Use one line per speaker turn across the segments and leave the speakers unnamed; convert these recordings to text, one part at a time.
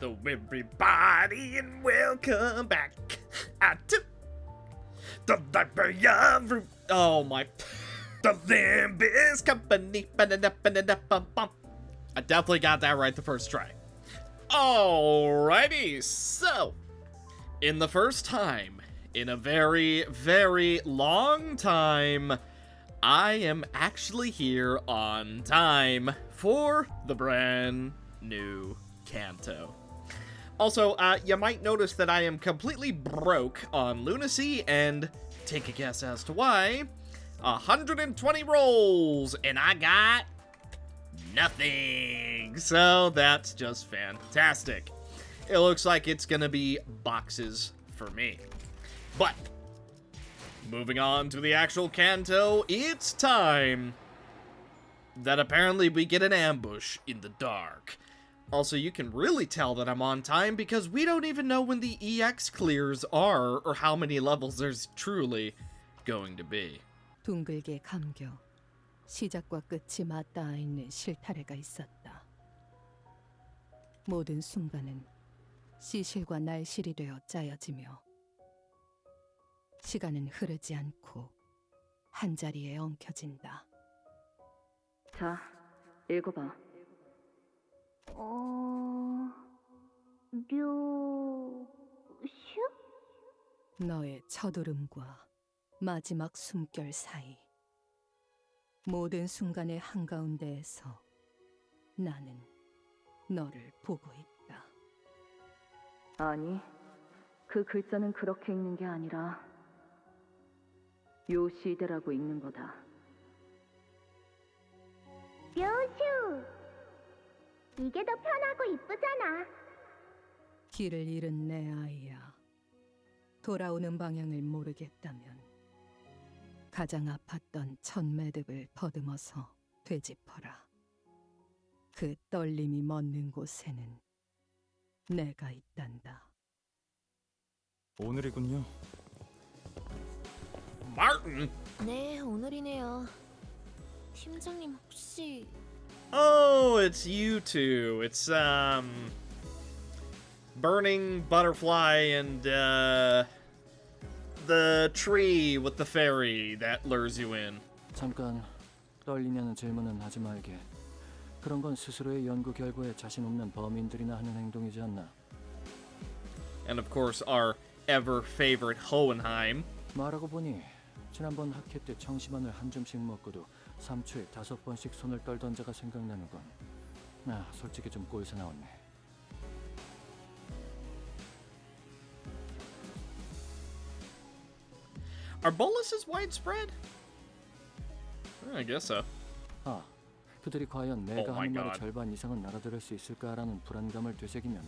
So everybody and welcome back to the Library of Root. Oh my. The Limbus Company. I definitely got that right the first try. Alrighty, so in the first time, in a very, very long time, I am actually here on time for the brand new Kanto. Also, you might notice that I am completely broke on lunacy, and take a guess as to why. 120 rolls, and I got nothing. So that's just fantastic. It looks like it's gonna be boxes for me. But moving on to the actual Kanto, it's time that apparently we get an ambush in the dark. Also, you can really tell that I'm on time because we don't even know when the EX clears are or how many levels there's truly going to be.
둥글게 감겨 시작과 끝이 맞닿아 있는 실타래가 있었다. 모든 순간은 시실과 날실이 되어 짜여지며 시간은 흐르지 않고 한자리에 엉켜진다.
자, 읽어봐.
너의 첫울음과 마지막 숨결 사이 모든 순간의 한가운데에서 나는 너를 보고 있다.
아니, 그 글자는 그렇게 읽는 게 아니라 요시대라고 읽는 거다.
묘슈! 이게 더 편하고 이쁘잖아.
길을 잃은 내 아이야. 돌아오는 방향을 모르겠다면 가장 아팠던 첫 매듭을 더듬어서 되짚어라. 그 떨림이 멎는 곳에는 내가 있단다.
오늘이군요.
Martin!
네, 오늘이네요. 팀장님 혹시...
Oh, it's you two. It's, Burning Butterfly and, the tree with the fairy that lures you in.
잠깐, 떨리냐는 질문은 하지 말게. 그런 건 스스로의 연구 결과에 자신 없는 범인들이나 하는 행동이지 않나.
And of course, our ever favorite Hohenheim.
말하고 보니 지난번 학회 때 청심환을 한 줌씩 먹고도 3초에 5번씩 손을 떨던 자가 생각나는군. 아, 솔직히 좀 꼴사 나왔네.
Are boluses widespread? I guess so.
아, 그들이 과연 내가
Oh my
하는 말의
God.
절반 이상은 알아들을 수 있을까라는 불안감을 되새기면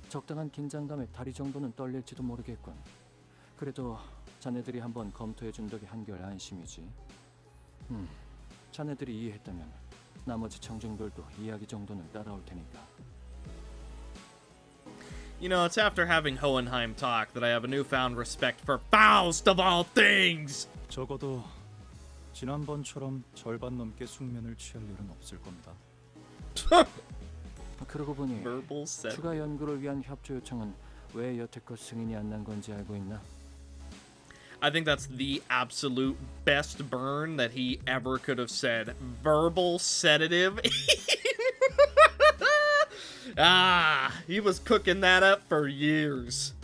적당한 긴장감에 다리 정도는 떨릴지도 모르겠군. 그래도 자네들이 한번 검토해준 덕에 한결 안심이지. 자네들이 이해했다면 나머지 청중들도 이야기 정도는 따라올 테니까.
You know, it's after having Hohenheim talk that I have a newfound respect for Faust of all things!
적어도 지난번처럼 절반 넘게 숙면을 취할 일은 없을 겁니다. 그러고 보니
Verbal set.
추가 연구를 위한 협조 요청은 왜 여태껏 승인이 안 난 건지 알고 있나?
I think that's the absolute best burn that he ever could have said. Verbal sedative. He was cooking that up for years.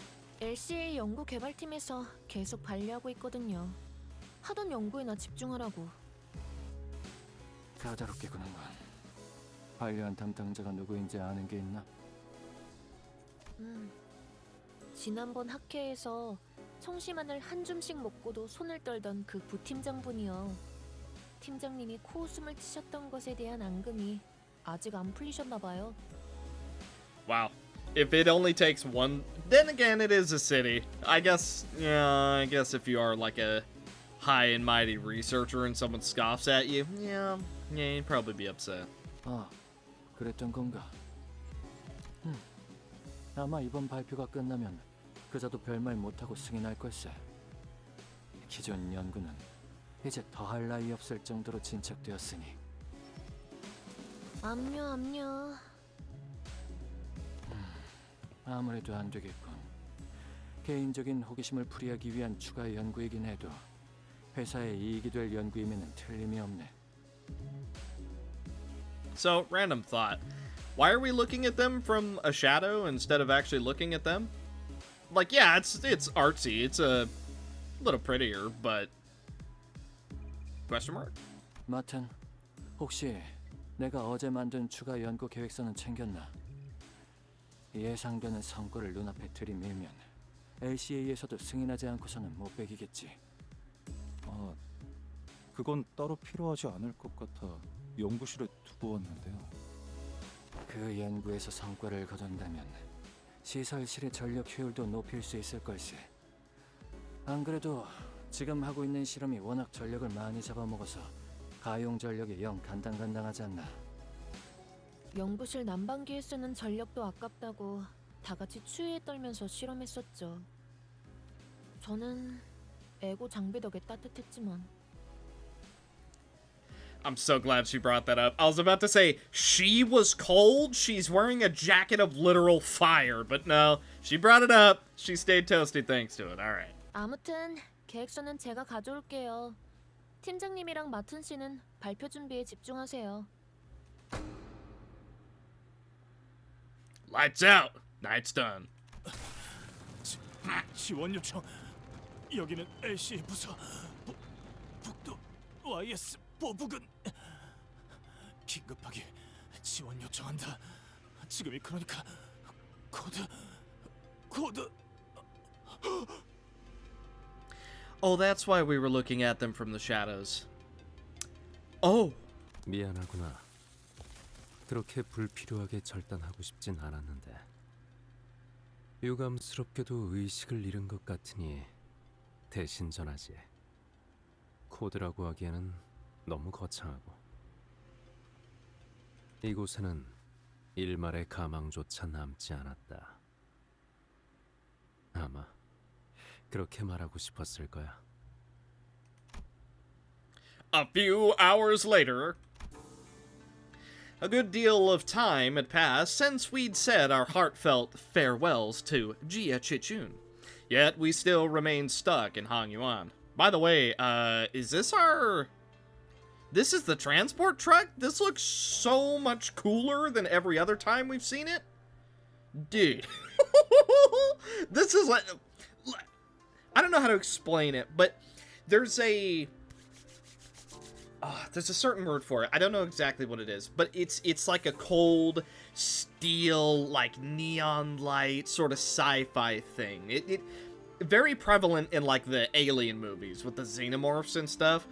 LCA 연구 개발팀에서 계속 관리하고 있거든요. 하던 연구에나 집중하라고.
까다롭게구나. 관리한 담당자가 누구인지 아는 게 있나?
지난번 학회에서 청심환을 한 줌씩 먹고도 손을 떨던 그 부팀장분이요. 팀장님이 코웃음을 치셨던 것에 대한 앙금이 아직 안 풀리셨나 봐요.
Wow. If it only takes one... Then again, it is a city. I guess if you are like a high and mighty researcher and someone scoffs at you, yeah, you'd probably be upset.
아, 그랬던 건가? 아마 이번 발표가 끝나면 그자도 별말 못하고 승인할 걸세. 기존 연구는 이제 더할 나위 없을 정도로 진척되었으니.
압류.
아무래도 안 되겠군. 개인적인 호기심을 풀이하기 위한 추가 연구이긴 해도 회사에 이익이 될 연구이면은 틀림이 없네.
So, random thought. Why are we looking at them from a shadow instead of actually looking at them? Like, yeah, it's artsy. It's a little prettier, but question mark?
마튼, 혹시 내가 어제 만든 추가 연구 계획서는 챙겼나? 예상되는 성과를 눈앞에 들이밀면 LCA에서도 승인하지 않고서는 못 베기겠지.
그건 따로 필요하지 않을 것 같아 연구실에 두고 왔는데요.
그 연구에서 성과를 거둔다면 시설실의 전력 효율도 높일 수 있을 걸세. 안 그래도 지금 하고 있는 실험이 워낙 전력을 많이 잡아먹어서 가용 전력이 영 간당간당하지 않나.
연구실 난방기에 쓰는 전력도 아깝다고 다 같이 추위에 떨면서 실험했었죠. 저는 에고 장비 덕에 따뜻했지만.
I'm so glad she brought that up. I was about to say, she was cold, she's wearing a jacket of literal fire, but no, she brought it up. She stayed toasty thanks to it. Alright.
아무튼 계획서는 제가 가져올게요. 팀장님이랑 마튼 씨는 발표 준비에 집중하세요.
Lights out. Night's done.
지원 요청. 여기는 LCA 부서. 북도 YS 보부근. 긴급하게 지원 요청한다. 지금이 그러니까 코드.
Oh, that's why we were looking at them from the shadows. Oh.
미안하구나. 그렇게 불필요하게 절단하고 싶진 않았는데 유감스럽게도 의식을 잃은 것 같으니 대신 전하지. 코드라고 하기에는 너무 거창하고 이곳에는 일말의 가망조차 남지 않았다. 아마 그렇게 말하고 싶었을 거야.
A few hours later, a good deal of time had passed since we'd said our heartfelt farewells to Jia Chichun. Yet we still remained stuck in Hangyuan. By the way, is this our... This is the transport truck? This looks so much cooler than every other time we've seen it. Dude. This is like... I don't know how to explain it, but there's a certain word for it. I don't know exactly what it is, but it's like a cold steel, like neon light sort of sci-fi thing. It very prevalent in like the Alien movies with the xenomorphs and stuff.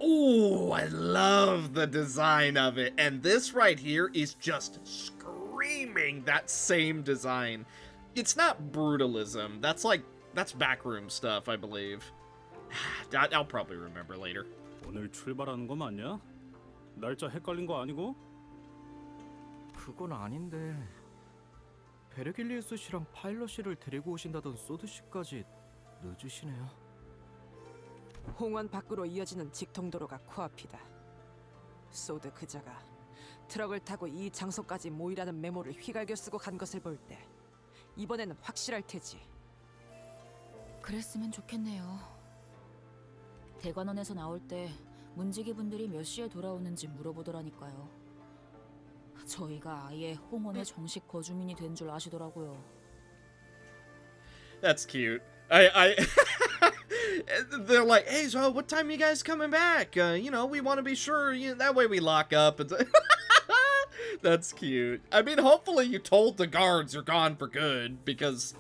Ooh, I love the design of it, and this right here is just screaming that same design. It's not brutalism. That's backroom stuff, I believe. I'll probably remember later.
오늘 출발하는 거 맞냐? 날짜 헷갈린 거 아니고?
그건 아닌데 베르길리우스 씨랑 파일럿 씨를 데리고 오신다던 소드 씨까지 늦으시네요.
홍원 밖으로 이어지는 직통도로가 코앞이다. 소드 그자가 트럭을 타고 이 장소까지 모이라는 메모를 휘갈겨 쓰고 간 것을 볼 때 이번에는 확실할 테지.
그랬으면 좋겠네요. 대관원에서 나올 때 문지기 분들이 몇 시에 돌아오는지 물어보더라니까요. 저희가 아예 홍원의 정식 거주민이 된 줄 아시더라고요.
That's cute. I they're like, hey, so what time you guys coming back? We want to be sure. That way we lock up. And that's cute. I mean, hopefully you told the guards you're gone for good, because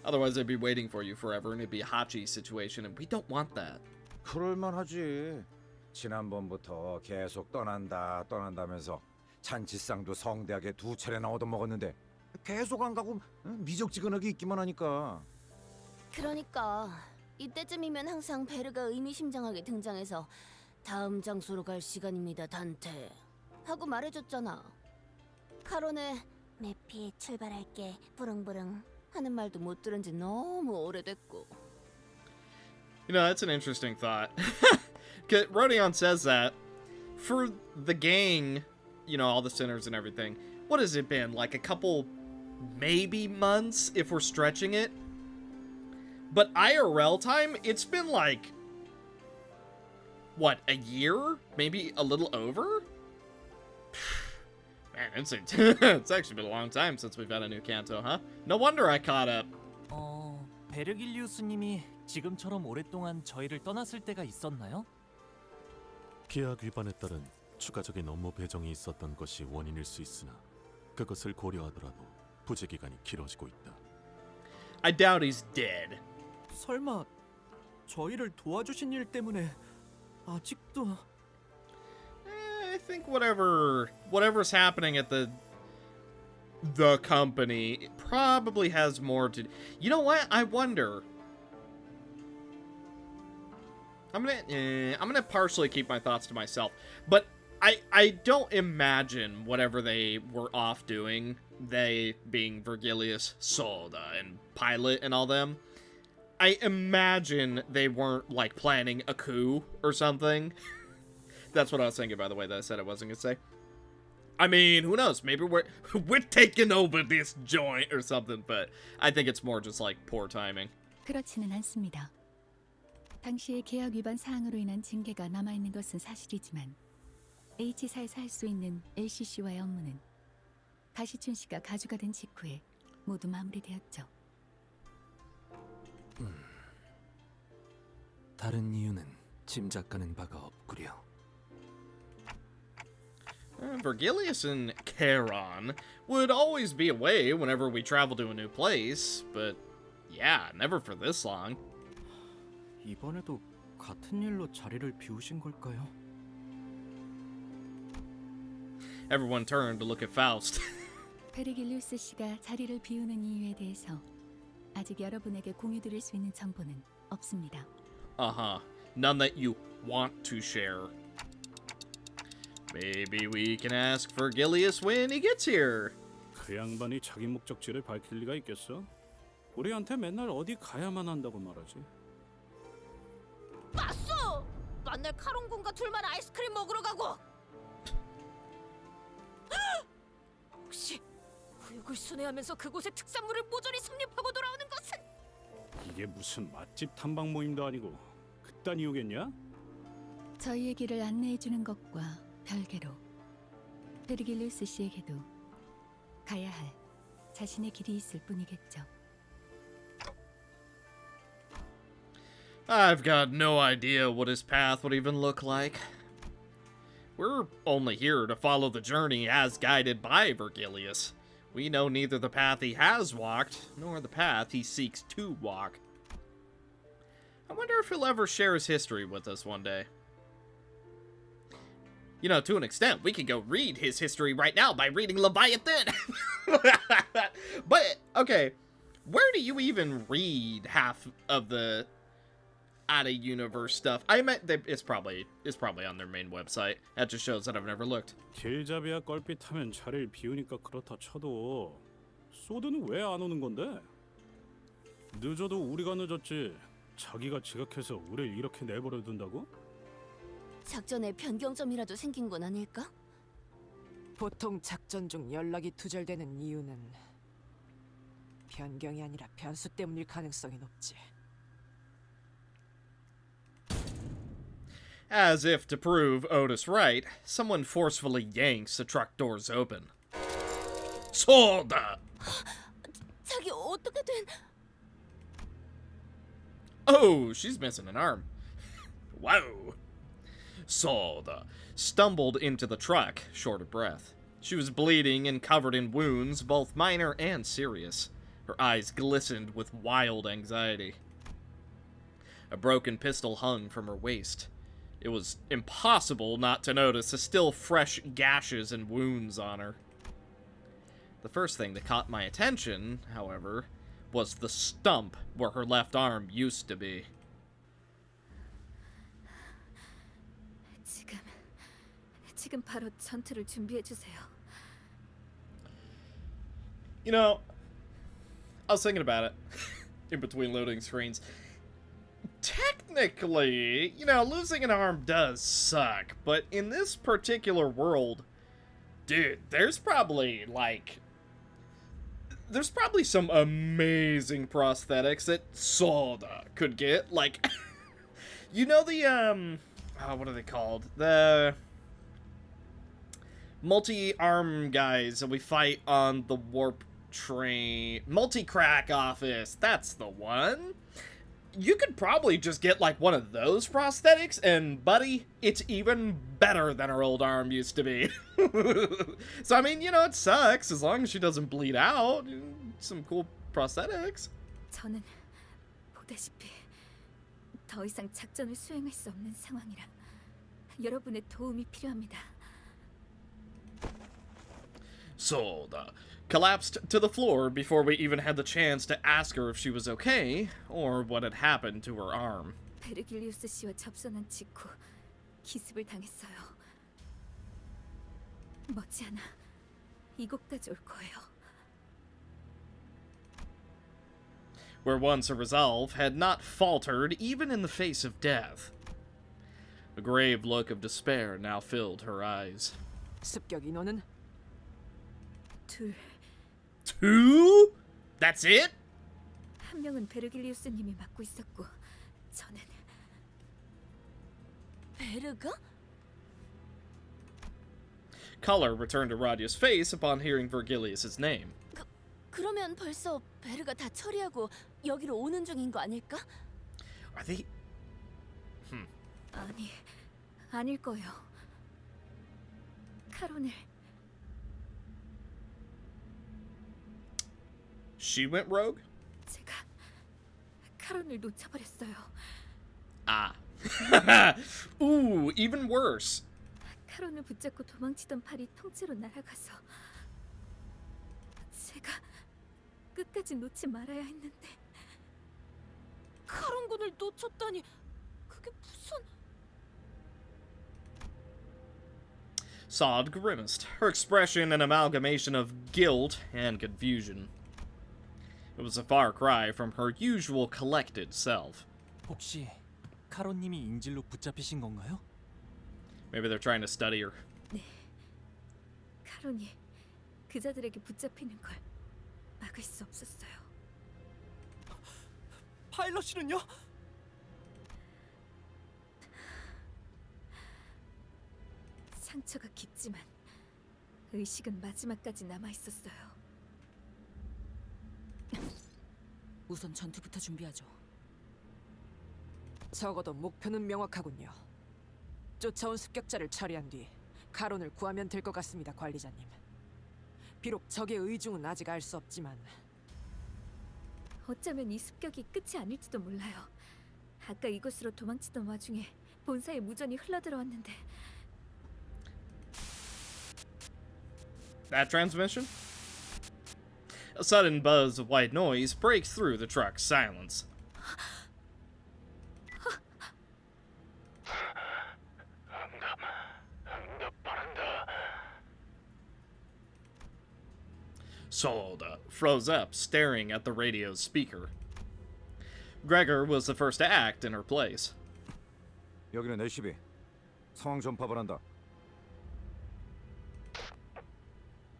otherwise they'd be waiting for you forever, and it'd be a Hachi situation, and we don't want that.
그럴만하지. 지난번부터 계속 떠난다면서 잔치상도 성대하게 2차례나 얻어먹었는데 계속 안 가고 미적지근하게 있기만 하니까.
그러니까 이때쯤이면 항상 베르가 의미심장하게 등장해서 다음 장소로 갈 시간입니다, 단테 하고 말해줬잖아. 카론의 매피 출발할게 부릉부릉 하는 말도 못 들은 지 너무 오래됐고.
That's an interesting thought. Rodion says that for the gang, all the sinners and everything, what has it been, like a couple maybe months if we're stretching it. But IRL time, it's been like, what, a year? Maybe a little over? Man, it's actually been a long time since we've had a new Kanto, huh? No wonder I caught up.
베르길리우스님이 지금처럼 오랫동안 저희를 떠났을 때가 있었나요?
계약 위반에 따른 추가적인 업무 배정이 있었던 것이 원인일 수 있으나 그것을 고려하더라도 부재 기간이 길어지고 있다.
I doubt he's dead.
설마 저희를 도와주신 일 때문에 아직도...
I think whatever's happening at the company probably has more to... You know what? I wonder. I'm gonna partially keep my thoughts to myself, but I don't imagine whatever they were off doing, they being Vergilius, Solda, and Pilot and all them, I imagine they weren't, like, planning a coup or something. That's what I was thinking, by the way, that I said I wasn't gonna say. I mean, who knows? Maybe we're taking over this joint or something, but I think it's more just, like, poor timing.
그렇지는 않습니다. 당시의 계약 위반 사항으로 인한 징계가 남아있는 것은 사실이지만 H사에서 할 수 있는 LCC와의 업무는 가시춘 씨가 가주가 된 직후에 모두 마무리되었죠.
다른 이유는 짐작가는 바가 없구려.
Vergilius and Charon would always be away whenever we travel to a new place, but yeah, never for this long.
이번에도 같은 일로 자리를 비우신 걸까요?
Everyone turned to look at Faust.
베르길리우스 씨가 자리를 비우는 이유에 대해서 아직 여러분에게 공유드릴 수 있는 정보는 없습니다.
Uh-huh. None that you want to share. Maybe we can ask Vergilius when he gets here.
그 양반이 자기 목적지를 밝힐 리가 있겠어? 우리한테 맨날 어디 가야만 한다고 말하지.
맞소! 만날 카롱군과 둘만 아이스크림 먹으러 가고! 혹시 구역을 순회하면서 그곳의 특산물을 모조리 섭렵하고 돌아오는 것은?
이게 무슨 맛집 탐방 모임도 아니고 그딴 이유겠냐?
저희의 길을 안내해주는 것과 별개로 베르길리우스 씨에게도 가야 할 자신의 길이 있을 뿐이겠죠.
I've got no idea what his path would even look like. We're only here to follow the journey as guided by Vergilius. We know neither the path he has walked, nor the path he seeks to walk. I wonder if he'll ever share his history with us one day. You know, to an extent, we could go read his history right now by reading Leviathan! But, okay, where do you even read half of the out-of-universe stuff? I meant that it's probably on their main website. That just shows that I've never looked.
길잡이야 껄핏하면 자리를 비우니까 그렇다 쳐도 소드는 왜 안 오는 건데? 늦어도 우리가 늦었지. 자기가 지각해서 우릴 이렇게 내버려 둔다고?
작전에 변경점이라도 생긴 건 아닐까?
보통 작전 중 연락이 두절되는 이유는 변경이 아니라 변수 때문일 가능성이 높지.
As if to prove Otis right, someone forcefully yanks the truck doors open. Solda!
자기 어떻게 된...
Oh, she's missing an arm. Whoa. Solda stumbled into the truck, short of breath. She was bleeding and covered in wounds, both minor and serious. Her eyes glistened with wild anxiety. A broken pistol hung from her waist. It was impossible not to notice the still fresh gashes and wounds on her. The first thing that caught my attention, however, was the stump where her left arm used to be.
지금 바로 전투를 준비해 주세요.
You know, I was thinking about it in between loading screens. Technically, you know, losing an arm does suck, but in this particular world, dude, there's probably, like, there's probably some amazing prosthetics that Soda could get. Like, you know the, what are they called? The multi-arm guys that we fight on the warp train. Multi-crack office. That's the one. You could probably just get, like, one of those prosthetics, and, buddy, it's even better than her old arm used to be. So, I mean, you know, it sucks, as long as she doesn't bleed out. Some cool prosthetics.
저는 보다시피 더 이상 작전을 수행할 수 없는 상황이라 여러분의 도움이 필요합니다.
Soda collapsed to the floor before we even had the chance to ask her if she was okay, or what had happened to her arm.
베르길리우스 씨와 접선한 직후 기습을 당했어요. 머지않아 이곳까지 올 거예요.
Where once her resolve had not faltered even in the face of death. A grave look of despair now filled her eyes.
습격 인원은?
둘.
Two? That's it?
한 명은 베르길리우스님이 맡고 있었고 저는
베르가?
Color returned to Radia's face upon hearing Vergilius's name.
그러면 벌써 베르가 다 처리하고 여기로 오는 중인 거 아닐까?
Are they...
아니, 아닐 거예요. 카론을
She went rogue?
제가 카론을 놓쳐버렸어요.
Ah. Ooh, even worse.
카론을 붙잡고 도망치던 팔이 통째로 날아가서 제가 끝까지 놓지 말아야 했는데.
카론군을 놓쳤다니 그게 무슨...
Sod grimaced, her expression an amalgamation of guilt and confusion. It was a far cry from her usual collected self.
혹시 카론님이 인질로 붙잡히신 건가요?
Maybe they're trying to study her.
네, 카론이 그자들에게 붙잡히는 걸 막을 수 없었어요.
파일럿이는요?
상처가 깊지만 의식은 마지막까지 남아 있었어요.
우선 전투부터 준비하죠.
적어도 목표는 명확하군요. 쫓아온 습격자를 처리한 뒤 카론을 구하면 될 것 같습니다, 관리자님. 비록 적의 의중은 아직 알 수 없지만
어쩌면 이 습격이 끝이 아닐지도 몰라요. 아까 이곳으로 도망치던 와중에 본사에 무전이 흘러들어왔는데.
That transmission? A sudden buzz of white noise breaks through the truck's silence. Soda froze up, staring at the radio's speaker. Gregor was the first to act in her place.
여기는 LCB. 상황 전파를 한다.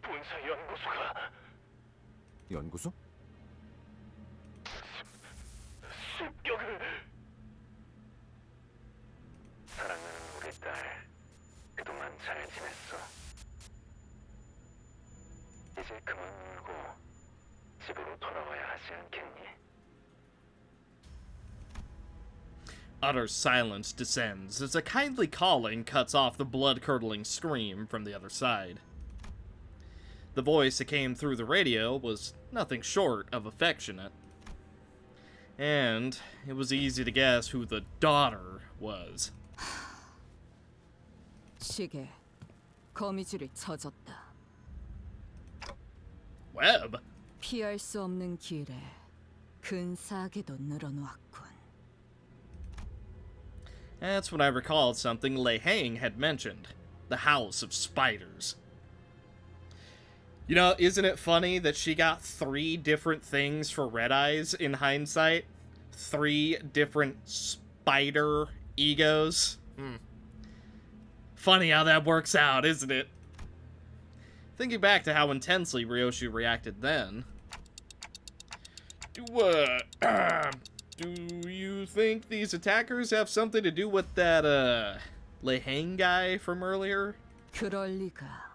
본사 연구소가
연구소?
습격을. 사랑하는 우리 딸, 그동안 잘 지냈어? 이제 그만 울고 집으로 돌아와야 하지 않겠니?
Utter silence descends as a kindly calling cuts off the blood-curdling scream from the other side. The voice that came through the radio was nothing short of affectionate. And it was easy to guess who the daughter was.
시계, 거미줄이 쳐졌다.
Webb?
피할 수 없는 길에 근사하게도 늘어놓았군.
That's when I recalled something Lei Hang had mentioned. The House of Spiders. You know, isn't it funny that she got 3 different things for Red Eyes in hindsight? 3 different spider egos? Funny how that works out, isn't it? Thinking back to how intensely Ryoshi reacted then, Do you think these attackers have something to do with that, Lehang guy from earlier?
그럴 리가.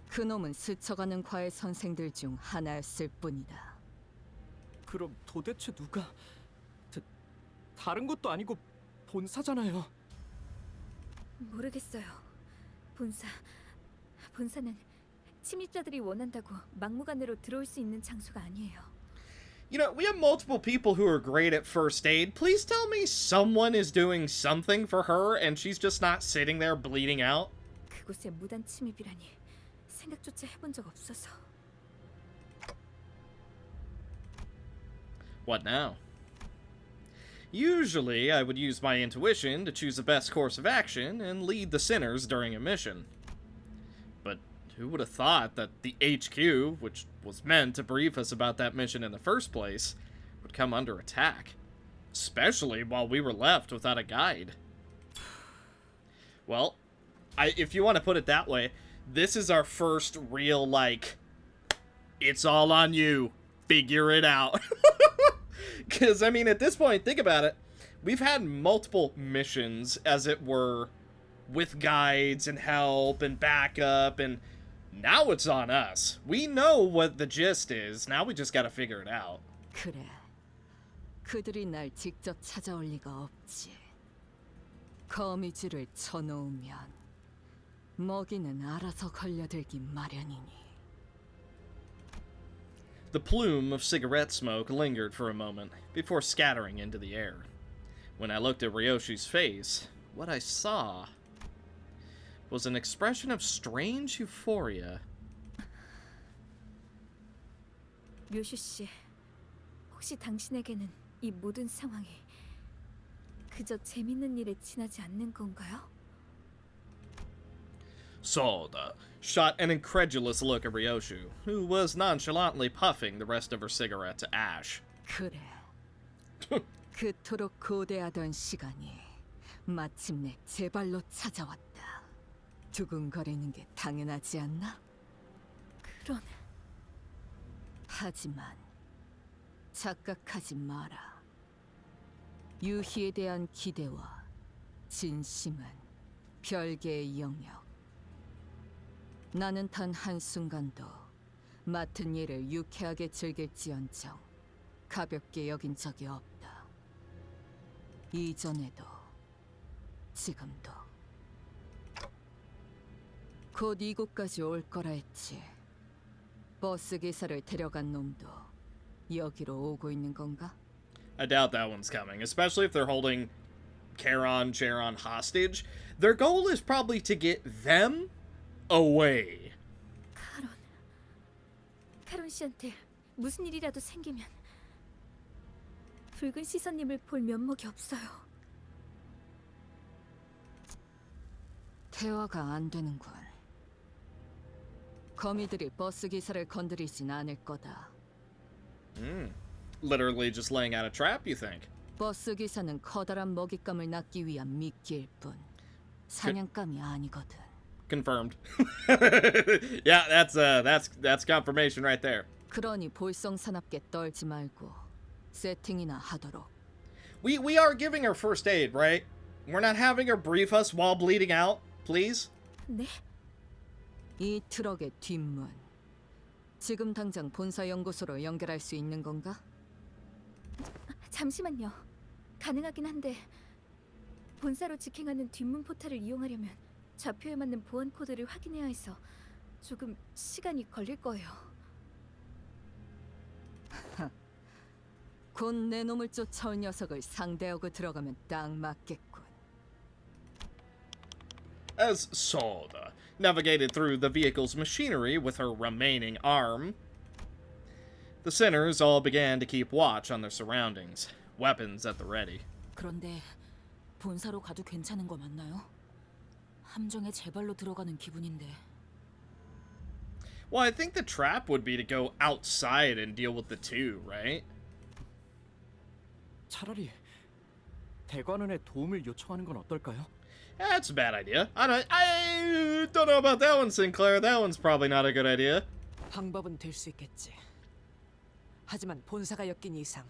그놈은 스쳐가는 과외 선생들 중 하나였을 뿐이다.
그럼 도대체 누가... 다른 것도 아니고 본사잖아요.
모르겠어요. 본사는 침입자들이 원한다고 막무가내로 들어올 수 있는 장소가 아니에요.
You know, we have multiple people who are great at first aid. Please tell me someone is doing something for her and she's just not sitting there bleeding out.
그곳에 무단 침입이라니 생각조차 해본 적 없어서.
What now? Usually, I would use my intuition to choose the best course of action and lead the sinners during a mission. But who would have thought that the HQ, which was meant to brief us about that mission in the first place, would come under attack? Especially while we were left without a guide. Well, if you want to put it that way, this is our first real, like, it's all on you, figure it out. Because, I mean, at this point, think about it. We've had multiple missions, as it were, with guides and help and backup, and now it's on us. We know what the gist is. Now we just gotta figure it out.
그래. 그들이 날 직접 찾아올 리가 없지. 거미줄을 쳐놓으면 먹이는 알아서 걸려들기 마련이니.
The plume of cigarette smoke lingered for a moment before scattering into the air. When I looked at Ryoshi's face, what I saw was an expression of strange euphoria.
묘슈 씨, 혹시 당신에게는 이 모든 상황이 그저 재밌는 일에 지나지 않는 건가요?
Soda shot an incredulous look at Ryoshu, who was nonchalantly puffing the rest of her cigarette to ash.
그래. 그토록 고대하던 시간이 마침내 제 발로 찾아왔다. 두근거리는 게 당연하지 않나?
그런...
하지만 착각하지 마라. 유희에 대한 기대와 진심은 별개의 영역. 나는 단 한순간도 맡은 일을 유쾌하게 즐길지언정 가볍게 여긴 적이 없다. 이전에도 지금도. 곧 이곳까지 올 거라 했지. 버스 기사를 데려간 놈도 여기로 오고 있는 건가?
I doubt that one's coming, especially if they're holding Charon hostage. Their goal is probably to get them away.
카론 씨한테 무슨 일이라도 생기면 붉은 시선님을 볼 면목이 없어요.
대화가 안 되는군. 거미들이 버스 기사를 건드리진 않을 거다.
Literally just laying out a trap, you think?
버스 기사는 커다란 먹잇감을 낚기 위한 미끼일 뿐 사냥감이 아니거든.
Confirmed. Yeah, that's confirmation right there.
그러니 볼썽사납게 떨지 말고 세팅이나 하도록.
We are giving her first aid, right? We're not having her brief us while bleeding out, please?
네?
이 트럭의 뒷문. 지금 당장 본사 연구소로 연결할 수 있는 건가?
잠시만요. 가능하긴 한데 본사로 직행하는 뒷문 포탈을 이용하려면 좌표에 맞는 보안 코드를 확인해야 해서 조금 시간이 걸릴 거예요.
곧 내 놈을 쫓아올 녀석을 상대하고 들어가면 딱 맞겠군.
As Soda navigated through the vehicle's machinery with her remaining arm, the sinners all began to keep watch on their surroundings, weapons at the ready.
그런데 본사로 가도 괜찮은 거 맞나요? 함정에 제 발로 들어가는 기분인데.
Well, I think the trap would be to go outside and deal with the two, right?
차라리 대관원에 도움을 요청하는 건 어떨까요?
That's a bad idea. I don't know about that one, Sinclair. That one's probably not a good idea.
방법은 될 수 있겠지. 하지만 본사가 엮인 이상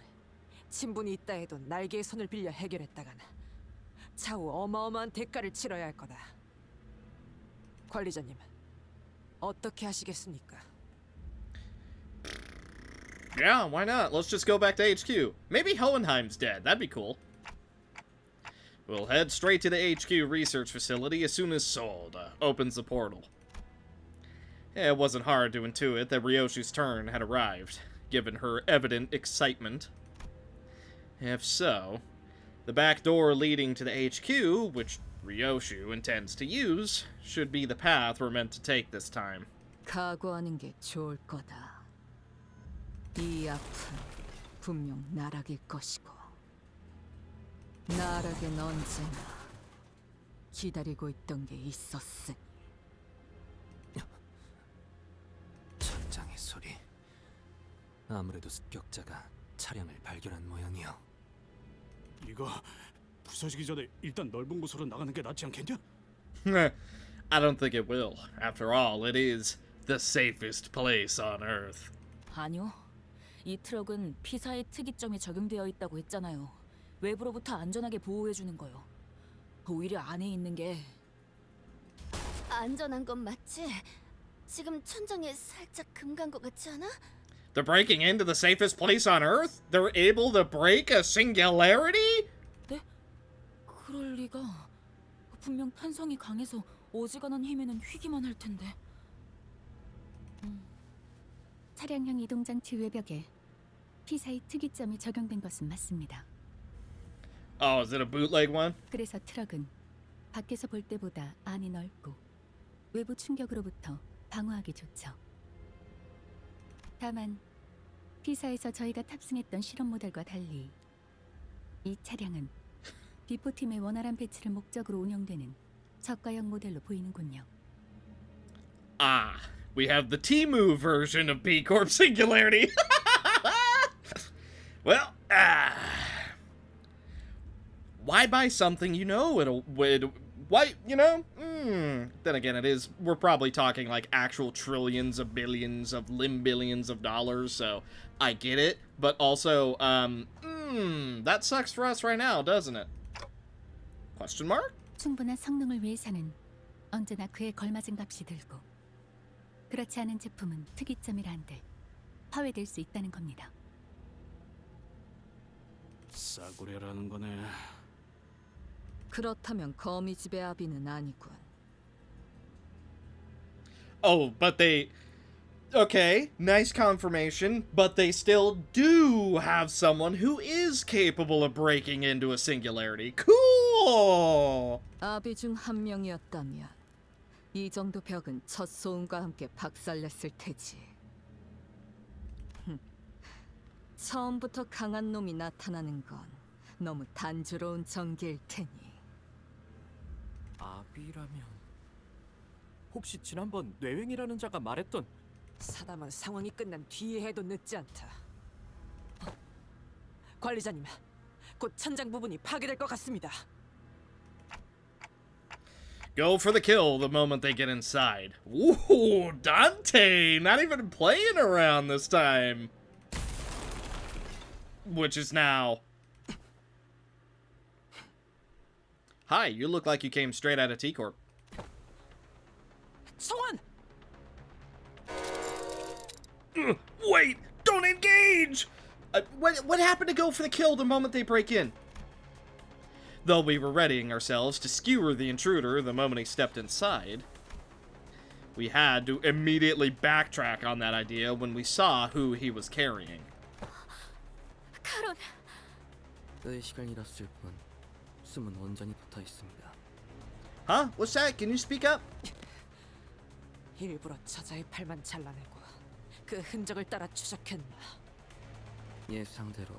친분이 있다 해도 날개의 손을 빌려 해결했다간 차후 어마어마한 대가를 치러야 할 거다. 관리자님, 어떻게 하시겠습니까?
Yeah, why not? Let's just go back to HQ. Maybe Hohenheim's dead. That'd be cool. We'll head straight to the HQ research facility as soon as Sold opens the portal. It wasn't hard to intuit that Ryoshu's turn had arrived, given her evident excitement. If so, the back door leading to the HQ, which Ryoshu intends to use, should be the path we're meant to take this time.
각오하는 게 좋을 거다. 이 앞은 분명 나락일 것이고 나락엔 언제나 기다리고 있던 게 있었으니.
천장의 소리. 아무래도 습격자가 차량을 발견한 모양이요.
이거 부서지기 전에 일단 넓은 곳으로 나가는 게 낫지 않겠냐?
I don't think it will. After all, it is the safest place on Earth.
아니요. 이 트럭은 피사의 특이점이 적용되어 있다고 했잖아요. 외부로부터 안전하게 보호해주는 거요. 오히려 안에 있는 게
안전한 건 맞지? 지금 천장에 살짝 금 간 것 같지 않아?
They're breaking into the safest place on Earth? They're able to break a singularity?
네? 그럴 리가. 분명 탄성이 강해서 어지간한 힘에는 휘기만 할 텐데.
차량형 이동장치 외벽에 피사의 특이점이 적용된 것은 맞습니다.
Oh, is it a bootleg one?
그래서 트럭은 밖에서 볼 때보다 안이 넓고 외부 충격으로부터 방어하기 좋죠. 다만 피사에서 저희가 탑승했던 실험 모델과 달리 이 차량은 비포팀의 원활한 배치를 목적으로 운영되는 저가형 모델로 보이는군요.
Ah, we have the Temu version of B Corp Singularity. Well, why buy something you know why, you know? Then again, we're probably talking like actual trillions of billions of limbillions of dollars, so I get it, but also, that sucks for us right now, doesn't it? Question mark?
충분한 성능을 위해서는 언제나 그에 걸맞은 값이 들고 그렇지 않은 제품은 특이점이라 한들 파괴될 수 있다는 겁니다.
싸구려라는 거네.
그렇다면 거미집의 아비는 아니군.
Oh, but okay, nice confirmation, but they still do have someone who is capable of breaking into a singularity. Cool!
아비 중 한 명이었다면 이 정도 벽은 첫 소음과 함께 박살냈을 테지. 처음부터 강한 놈이 나타나는 건 너무 단조로운 전개일 테니.
아비라면 혹시 지난번 뇌횡이라는 자가 말했던
사담은 상황이 끝난 뒤에 해도 늦지 않다. 관리자님, 곧 천장 부분이 파괴될 것 같습니다.
Go for the kill the moment they get inside. Ooh, Dante! Not even playing around this time. Which is now... Hi, you look like you came straight out of T-Corp.
소환!
Wait! Don't engage! What happened to go for the kill the moment they break in? Though we were readying ourselves to skewer the intruder the moment he stepped inside, we had to immediately backtrack on that idea when we saw who he was carrying.
카론,
의 시간이랐을 뿐 숨은 원전히 붙어 있습니다.
Huh? What's that? Can you speak up?
일부러 저자의 팔만 잘라내고 그 흔적을 따라 추적했나.
예상대로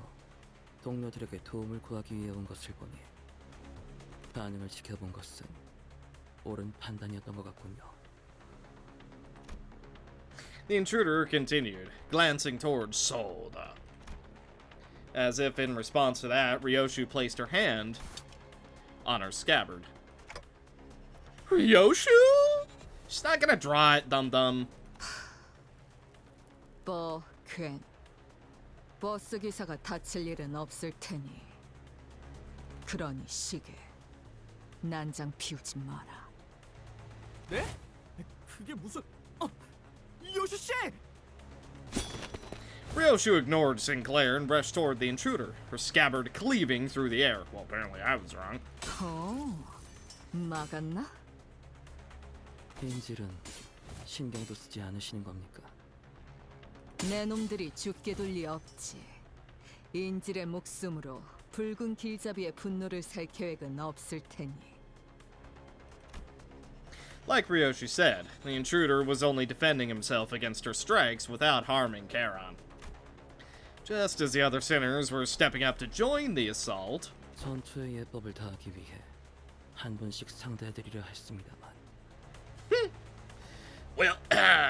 동료들에게 도움을 구하기 위해 온 것을 보니 반응을 지켜본 것은 옳은 판단이었던 것 같군요.
The intruder continued, glancing towards Solda. As if in response to that, Ryoshu placed her hand on her scabbard. Ryoshu? She's not gonna draw it, dum-dum.
버퀸.
버스 기사가 다칠 일은 없을 테니. 그러니 시계 난장 피우지 마라.
네? 그게 무슨... 요시 씨!
Ryoshu ignored Sinclair and rushed toward the intruder, her scabbard cleaving through the air. Well, apparently I was wrong.
막았나?
인질은 신경도 쓰지 않으시는 겁니까?
내 놈들이 죽게 둘 리 없지. 인질의 목숨으로 붉은 길잡이의 분노를 살 계획은 없을 테니.
Like Ryoshi said, the intruder was only defending himself against her strikes without harming Charon. Just as the other sinners were stepping up to join the assault,
전투의 예법을 다하기 위해 한 분씩 상대해드리려 했습니다만.
Well,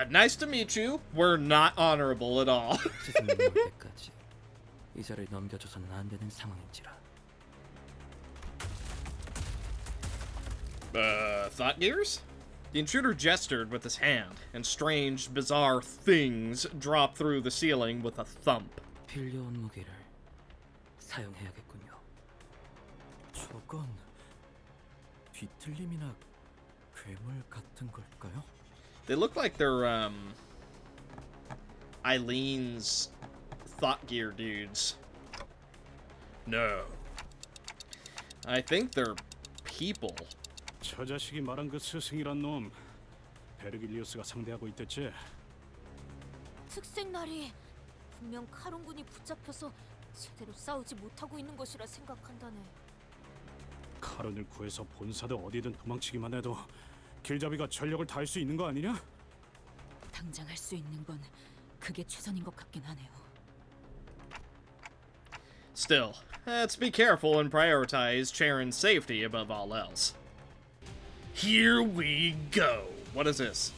nice to meet you. We're not honorable at all.
스승님 올 때까지 이 자리를 넘겨줘서는 안 되는 상황인지라.
Thought gears? The intruder gestured with his hand, and strange, bizarre things dropped through the ceiling with a thump.
빌려온 무기를 사용해야겠군요.
저건 뒤틀림이나 괴물 같은 걸까요?
They look like they're, Eileen's thought gear dudes. No. I think they're people.
저 자식이 말한 그 스승이란 놈 베르길리우스가 상대하고 있댔지?
특색날이 분명 카론군이 붙잡혀서 제대로 싸우지 못하고 있는 것이라 생각한다네.
카론을 구해서 본사도 어디든 도망치기만 해도 길잡이가 전력을 다할 수 있는 거 아니냐?
당장 할 수 있는 건 그게 최선인 것 같긴 하네요.
Still, let's be careful and prioritize Charon's safety above all else. Here we go. What is this?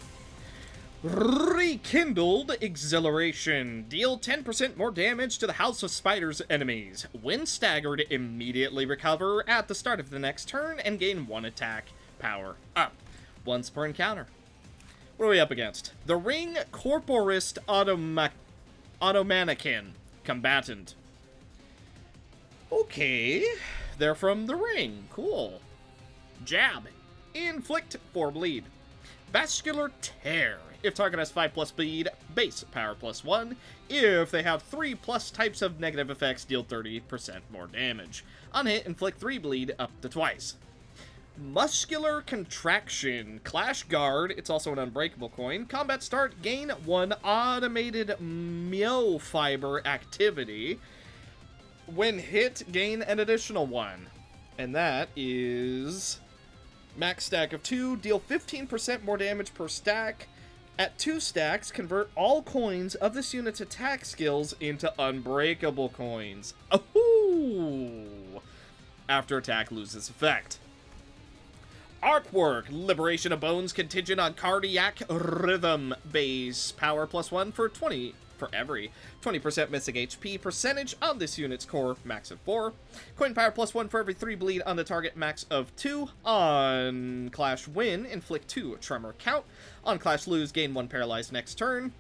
Rekindled Exhilaration. Deal 10% more damage to the House of Spiders enemies. When staggered, immediately recover at the start of the next turn and gain 1 attack power up. Once per encounter. What are we up against? The Ring Corporist Automanikin. Combatant. Okay. They're from the Ring. Cool. Jab. Inflict 4 bleed. Vascular Tear. If target has 5+ bleed, base power +1. If they have 3+ types of negative effects, deal 30% more damage. On hit, inflict 3 bleed up to twice. Muscular Contraction. Clash Guard. It's also an unbreakable coin. Combat start, gain 1 automated myofiber activity. When hit, gain an additional 1. And that is max stack of 2. Deal 15% more damage per stack. At 2 stacks, convert all coins of this unit's attack skills into unbreakable coins. Ooh! After attack loses effect. Artwork. Liberation of Bones contingent on cardiac rhythm. Base power +1 for every 20% missing HP percentage on this unit's core, max of 4. Coin power +1 for every 3 bleed on the target, max of 2. On Clash win, inflict 2 tremor count. On Clash lose, gain 1 paralyzed next turn.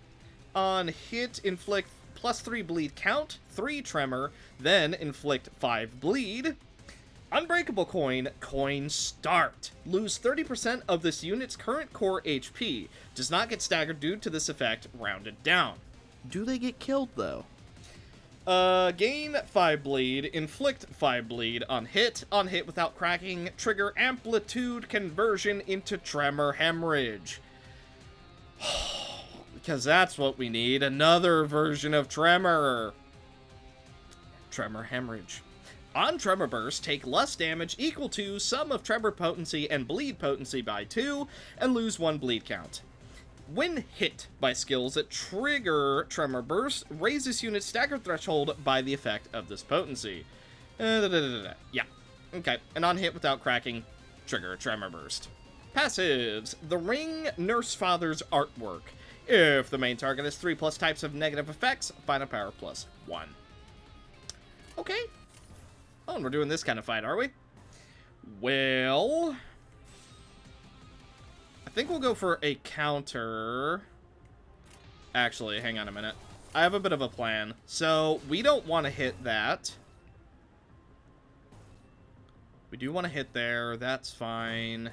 On hit, inflict +3 bleed count, 3 tremor, then inflict 5 bleed. Unbreakable coin, coin start. Lose 30% of this unit's current core HP. Does not get staggered due to this effect, rounded down. Do they get killed, though? Gain 5 bleed, inflict 5 bleed on hit without cracking, trigger amplitude conversion into tremor hemorrhage. Because that's what we need, another version of tremor. Tremor hemorrhage. On Tremor Burst, take less damage equal to sum of Tremor potency and bleed potency by 2, and lose 1 bleed count. When hit by skills that trigger Tremor Burst, raise this unit's stagger threshold by the effect of this potency. Yeah, okay. And on hit without cracking, trigger a Tremor Burst. Passives. The Ring Nurse Father's Artwork. If the main target has 3+ types of negative effects, final power +1. Okay. Oh, and we're doing this kind of fight, are we? Well, I think we'll go for a counter. Actually, hang on a minute. I have a bit of a plan. So, we don't want to hit that. We do want to hit there. That's fine.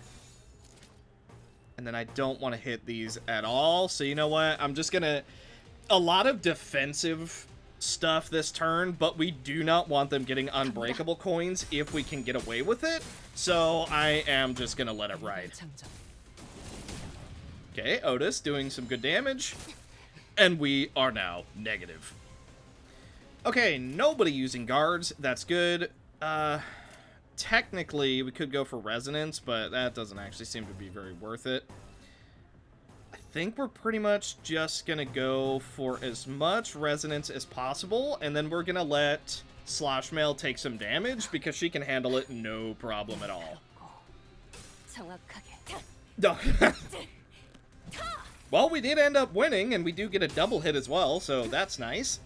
And then I don't want to hit these at all. So, you know what? I'm just going to... A lot of defensive stuff this turn, but we do not want them getting unbreakable coins if we can get away with it. So, I am just going to let it ride. Okay, Otis doing some good damage. And we are now negative. Okay, nobody using guards. That's good. Technically, we could go for resonance, but that doesn't actually seem to be very worth it. I think we're pretty much just gonna go for as much resonance as possible, and then we're gonna let Sloshmail take some damage, because she can handle it no problem at all. No. Well, we did end up winning, and we do get a double hit as well, so that's nice.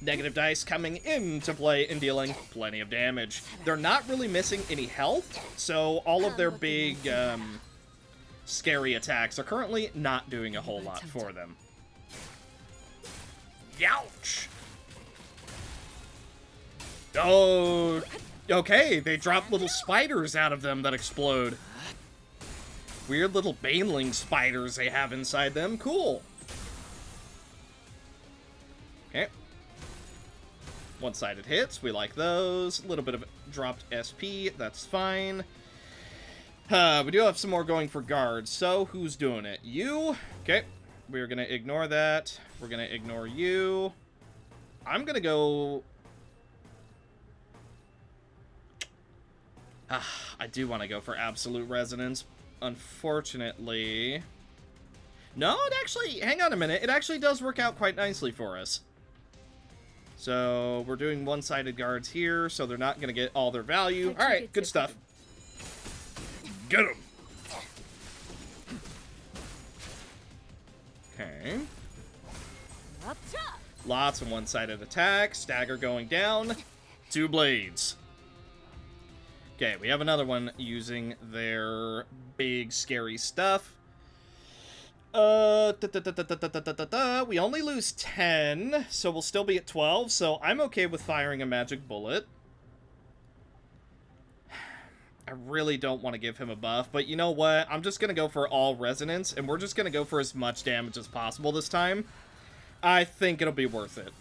Negative dice coming into play and dealing plenty of damage. They're not really missing any health, so all of their big, scary attacks are currently not doing a whole lot for them. Youch! Oh, okay, they drop little spiders out of them that explode. Weird little baneling spiders they have inside them. Cool. Okay. One-sided hits, we like those. A little bit of dropped SP, that's fine. We do have some more going for guards, so who's doing it? You? Okay, we're gonna ignore that. We're gonna ignore you. I'm gonna go... I do want to go for absolute resonance. Unfortunately... No, it actually... Hang on a minute. It actually does work out quite nicely for us. So, we're doing one-sided guards here, so they're not going to get all their value. Alright, good stuff. Get them! Okay. Lots of one-sided attacks. Stagger going down. 2 blades. Okay, we have another one using their big, scary stuff. We only lose 10, so we'll still be at 12, so I'm okay with firing a magic bullet. I really don't want to give him a buff, but you know what? I'm just going to go for all resonance, and we're just going to go for as much damage as possible this time. I think it'll be worth it.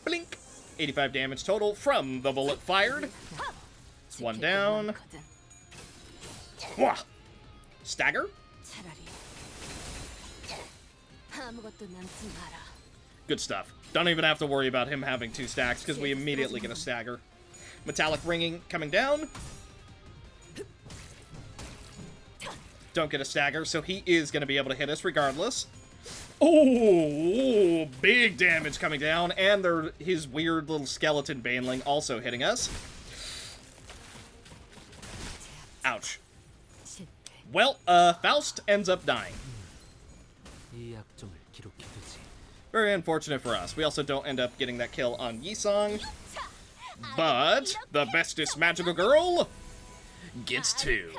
Blink! 85 damage total from the bullet fired. It's one down. Wah! Stagger. Good stuff. Don't even have to worry about him having 2 stacks, because we immediately get a stagger. Metallic ringing coming down. Don't get a stagger, so he is going to be able to hit us regardless. Oh, big damage coming down, and his weird little skeleton baneling also hitting us. Ouch. Well, Faust ends up dying. Very unfortunate for us. We also don't end up getting that kill on Yisong. But the bestest magical girl gets 2.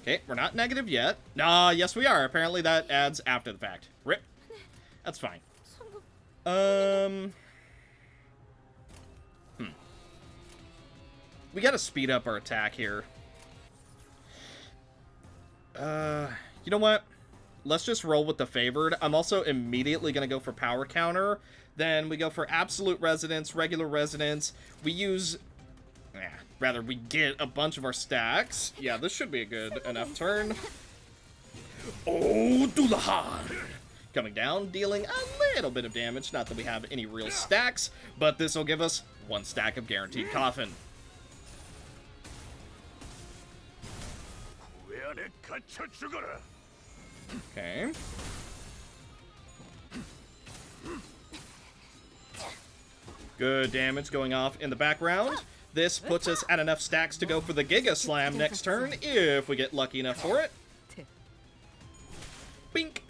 Okay, we're not negative yet. Yes we are. Apparently that adds after the fact. Rip. That's fine. We gotta speed up our attack here. You know what? Let's just roll with the favored. I'm also immediately gonna go for power counter. Then we go for absolute resonance, regular resonance. We use... rather, we get a bunch of our stacks. Yeah, this should be a good enough turn. Oh, do the hard! Coming down, dealing a little bit of damage. Not that we have any real stacks, but this will give us 1 stack of guaranteed coffin. Okay. Good damage going off in the background. This puts us at enough stacks to go for the Giga Slam next turn, if we get lucky enough for it. Bink!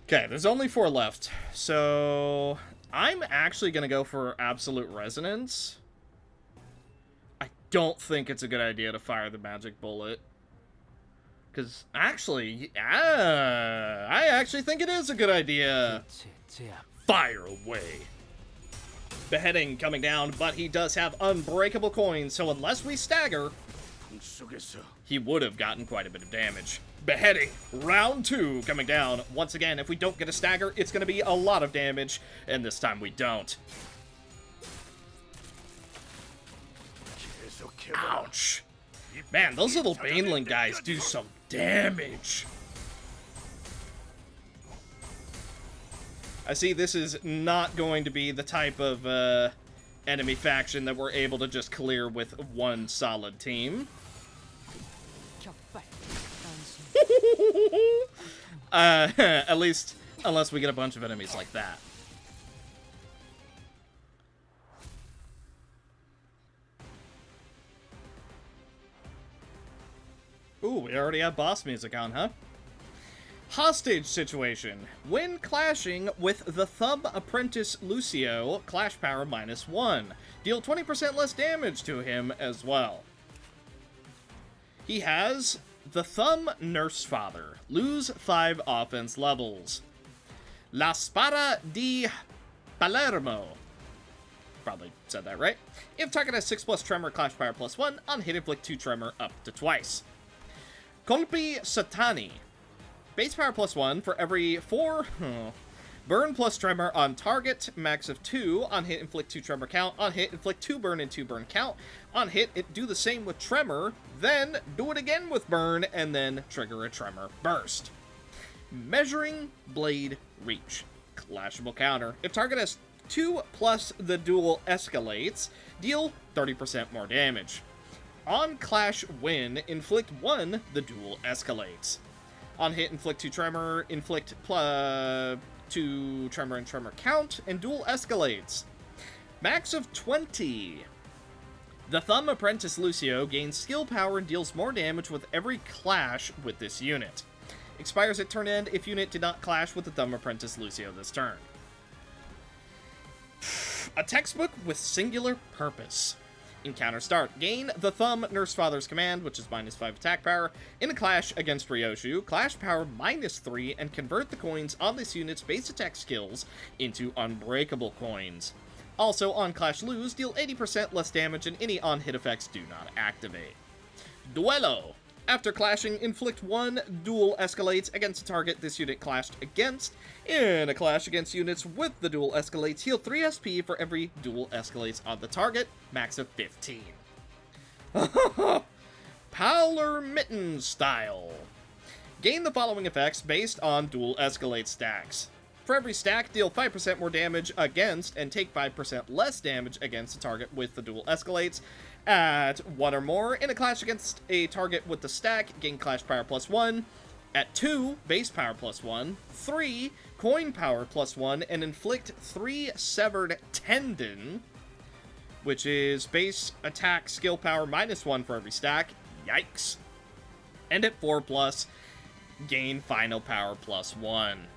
Okay, there's only 4 left. So, I'm actually going to go for Absolute Resonance. I don't think it's a good idea to fire the magic bullet. Because, actually, I actually think it is a good idea. Fire away. Beheading coming down, but he does have unbreakable coins, so unless we stagger, he would have gotten quite a bit of damage. Beheading, round 2 coming down. Once again, if we don't get a stagger, it's going to be a lot of damage, and this time we don't. Ouch. Man, those little Baneling guys do some damage. I see this is not going to be the type of enemy faction that we're able to just clear with one solid team. At least, unless we get a bunch of enemies like that. Ooh, we already have boss music on, huh? Hostage situation. When clashing with the Thumb Apprentice Lucio, clash power -1. Deal 20% less damage to him as well. He has the Thumb Nurse Father. Lose 5 offense levels. La Spada di Palermo. Probably said that right. If target has 6+ tremor, clash power +1. On hit, inflict 2 tremor up to twice. Colpi Satani. Base power +1 for every 4. Burn plus tremor on target. Max of 2. On hit, inflict 2 tremor count. On hit, inflict 2 burn and 2 burn count. On hit, it do the same with tremor. Then do it again with burn and then trigger a tremor burst. Measuring blade reach. Clashable counter. If target has 2 plus the duel escalates, deal 30% more damage. On clash win, inflict 1, the duel escalates. On hit, inflict 2 tremor, inflict 2 tremor and tremor count, and duel escalates. Max of 20. The Thumb Apprentice Lucio gains skill power and deals more damage with every clash with this unit. Expires at turn end if unit did not clash with the Thumb Apprentice Lucio this turn. A textbook with singular purpose. Encounter start. Gain the Thumb Nurse Father's command, which is -5 attack power, in a clash against Ryoshu. Clash power -3, and convert the coins on this unit's base attack skills into unbreakable coins. Also, on clash lose, deal 80% less damage and any on-hit effects do not activate. Duelo. After clashing, inflict 1 duel escalates against a target this unit clashed against. In a clash against units with the duel escalates, heal 3 SP for every duel escalates on the target, max of 15. Powler Mitten style. Gain the following effects based on duel escalate stacks. For every stack, deal 5% more damage against and take 5% less damage against a target with the duel escalates. At 1 or more, in a clash against a target with the stack, gain clash power +1. At 2, base power +1. 3, coin power +1, and inflict 3 severed tendon, which is base attack skill power -1 for every stack. Yikes. And at 4+, gain final power +1.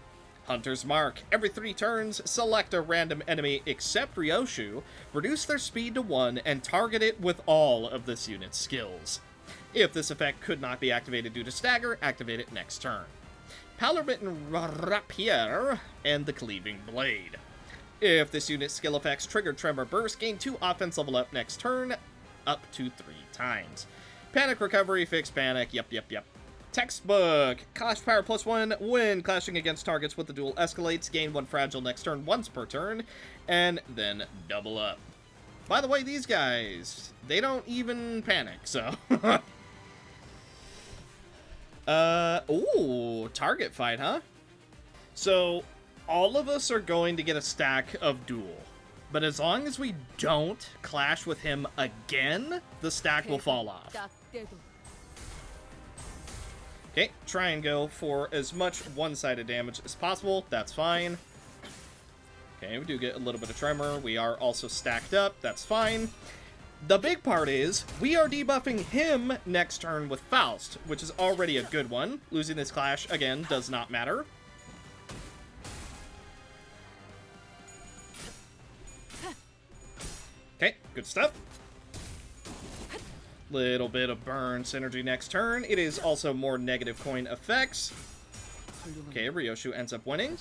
Hunter's Mark. Every 3 turns, select a random enemy except Ryoshu, reduce their speed to 1, and target it with all of this unit's skills. If this effect could not be activated due to stagger, activate it next turn. Palermitten Rapier and the Cleaving Blade. If this unit's skill effects trigger Tremor Burst, gain 2 offense level up next turn, up to 3 times. Panic Recovery, Fix Panic, yep. Textbook. Clash power +1 when clashing against targets with the duel escalates. Gain 1 fragile next turn once per turn, and then double up. By the way, these guys, they don't even panic, so. Ooh, target fight, huh? So, all of us are going to get a stack of duel. But as long as we don't clash with him again, the stack will fall off. Okay, try and go for as much one-sided damage as possible. That's fine. Okay, we do get a little bit of tremor. We are also stacked up. That's fine. The big part is, we are debuffing him next turn with Faust, which is already a good one. Losing this clash, again, does not matter. Okay, good stuff. Little bit of burn synergy next turn. It is also more negative coin effects. Okay, Ryoshu ends up winning.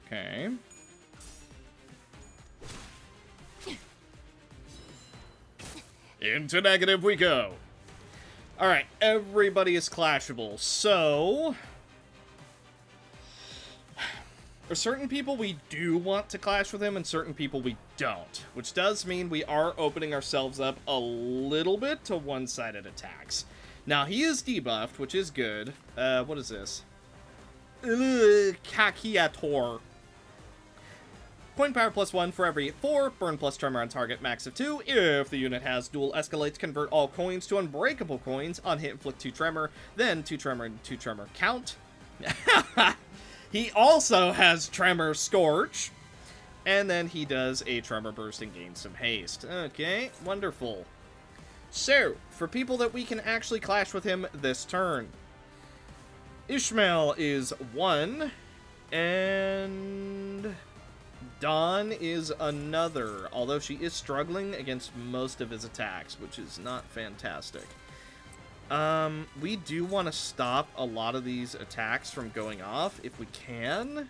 Okay. Into negative we go. Alright, everybody is clashable. So, there's certain people we do want to clash with him and certain people we don't. Which does mean we are opening ourselves up a little bit to one-sided attacks. Now, he is debuffed, which is good. What is this? Kakiator. Coin power +1 for every 4. Burn plus tremor on target, max of 2. If the unit has dual escalates, convert all coins to unbreakable coins. On hit, inflict 2 tremor. Then 2 tremor and 2 tremor count. He also has tremor scorch. And then he does a tremor burst and gains some haste. Okay, wonderful. So, for people that we can actually clash with him this turn. Ishmael is 1. And Dawn is another, although she is struggling against most of his attacks, which is not fantastic. We do want to stop a lot of these attacks from going off if we can.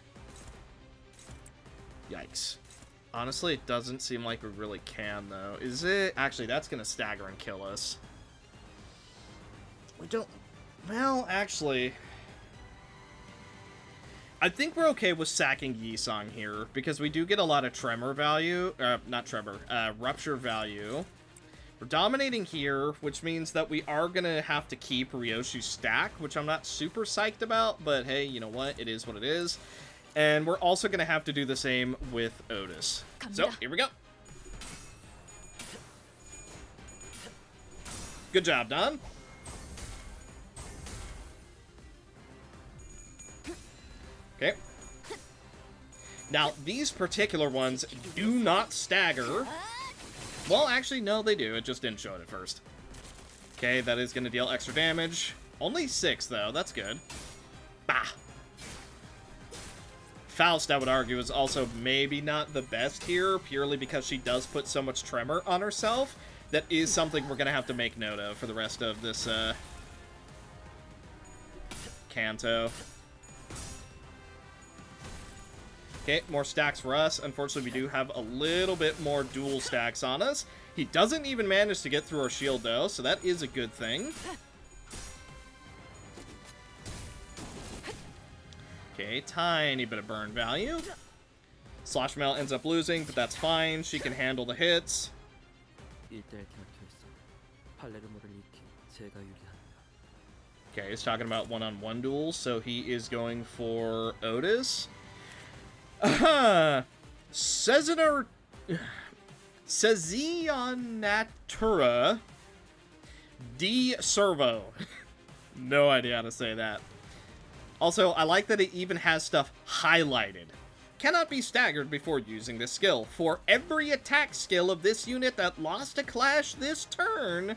Yikes. Honestly, it doesn't seem like we really can, though. Is it? Actually, that's going to stagger and kill us. We don't... Well, actually, I think we're okay with sacking Yisong here, because we do get a lot of tremor value. Not tremor, rupture value. We're dominating here, which means that we are going to have to keep Ryoshu's stack, which I'm not super psyched about, but hey, you know what? It is what it is. And we're also going to have to do the same with Otis. So, here we go. Good job, Don. Okay. Now, these particular ones do not stagger. Well, actually, no, they do. It just didn't show it at first. Okay, that is going to deal extra damage. Only 6, though. That's good. Bah! Faust, I would argue, is also maybe not the best here, purely because she does put so much tremor on herself. That is something we're going to have to make note of for the rest of this, Kanto. Okay, more stacks for us. Unfortunately, we do have a little bit more dual stacks on us. He doesn't even manage to get through our shield, though, so that is a good thing. Okay, tiny bit of burn value. Slash Mail ends up losing, but that's fine. She can handle the hits. Okay, he's talking about one-on-one duels, so he is going for Otis. Sezonatura D Servo. No idea how to say that. Also, I like that it even has stuff highlighted. Cannot be staggered before using this skill. For every attack skill of this unit that lost a clash this turn,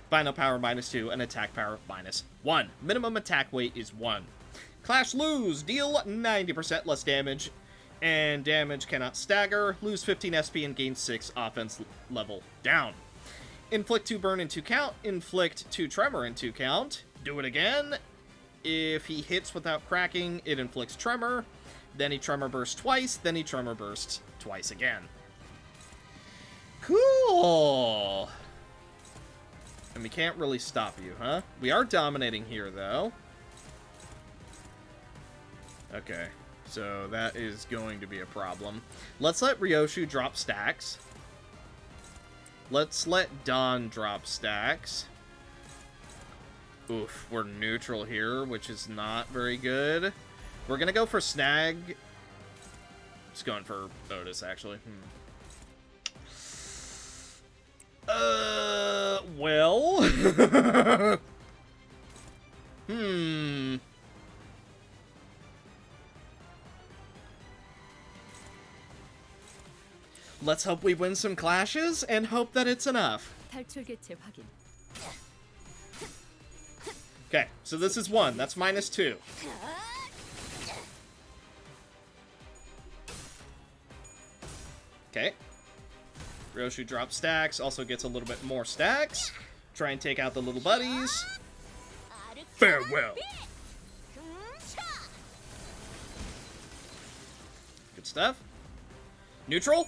final power -2 and attack power -1. Minimum attack weight is 1. Clash lose, deal 90% less damage, and damage cannot stagger, lose 15 SP and gain 6 offense level down. Inflict 2 burn and 2 count, inflict 2 tremor and 2 count. Do it again. If he hits without cracking, it inflicts tremor. Then he tremor bursts twice, then he tremor bursts twice again. Cool! And we can't really stop you, huh? We are dominating here, though. Okay, so that is going to be a problem. Let's let Ryoshu drop stacks. Let's let Dawn drop stacks. Oof, we're neutral here, which is not very good. We're gonna go for Snag. Just going for Otis, actually. Well. Let's hope we win some clashes and hope that it's enough. Okay, so this is 1. That's -2. Okay. Roshu drops stacks, also gets a little bit more stacks. Try and take out the little buddies. Farewell. Good stuff. Neutral.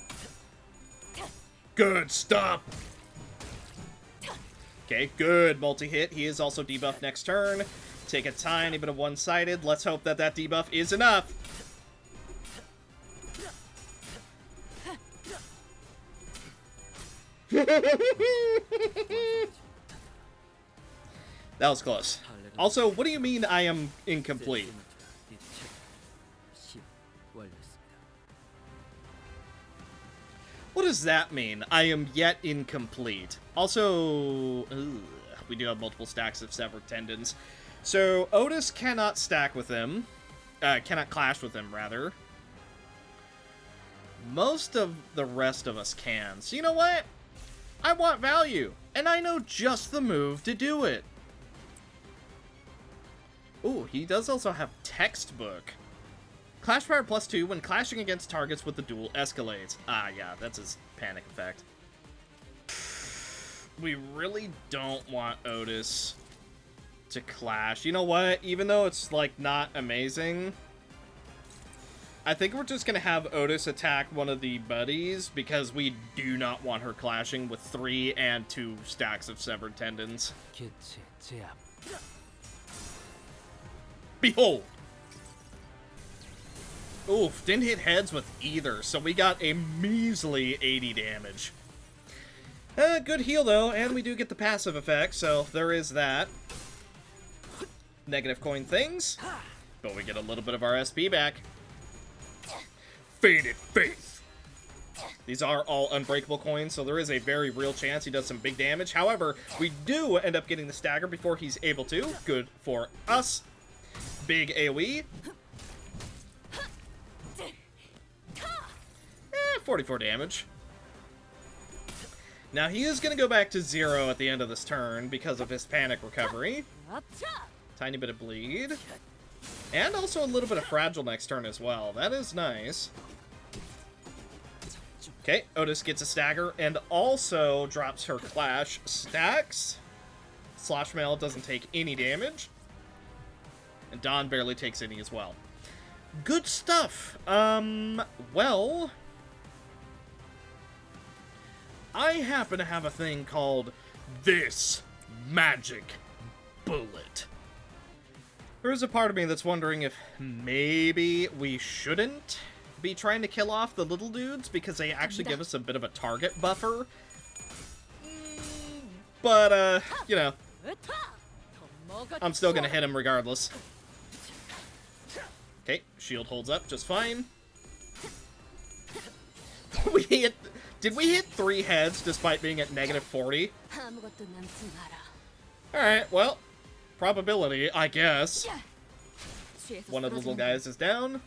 Good stuff. Okay, good multi-hit. He is also debuffed next turn. Take a tiny bit of one-sided. Let's hope that that debuff is enough. That was close. Also, what do you mean I am incomplete? What does that mean? I am yet incomplete. Also, we do have multiple stacks of severed tendons. So, Otis cannot stack with him. Cannot clash with him, rather. Most of the rest of us can. So, you know what? I want value. And I know just the move to do it. Ooh, he does also have Textbook. Clash power +2 when clashing against targets with the duel escalates. Ah, yeah, that's his panic effect. We really don't want Otis to clash. You know what? Even though it's, like, not amazing, I think we're just gonna have Otis attack one of the buddies because we do not want her clashing with 3 and 2 stacks of severed tendons. Behold! Oof, didn't hit heads with either, so we got a measly 80 damage. Good heal, though, and we do get the passive effect, so there is that. Negative coin things, but we get a little bit of our SP back. Faded Faith. These are all unbreakable coins, so there is a very real chance he does some big damage. However, we do end up getting the stagger before he's able to. Good for us. Big AoE. 44 damage. Now he is going to go back to 0 at the end of this turn because of his panic recovery. Tiny bit of bleed. And also a little bit of fragile next turn as well. That is nice. Okay, Otis gets a stagger and also drops her clash stacks. Slosh Mail doesn't take any damage. And Dawn barely takes any as well. Good stuff. Well, I happen to have a thing called this magic bullet. There's a part of me that's wondering if maybe we shouldn't be trying to kill off the little dudes because they actually give us a bit of a target buffer. But, you know, I'm still gonna hit him regardless. Okay, shield holds up just fine. Did we hit 3 heads despite being at -40? Alright, well, probability, I guess. One of the little guys is down.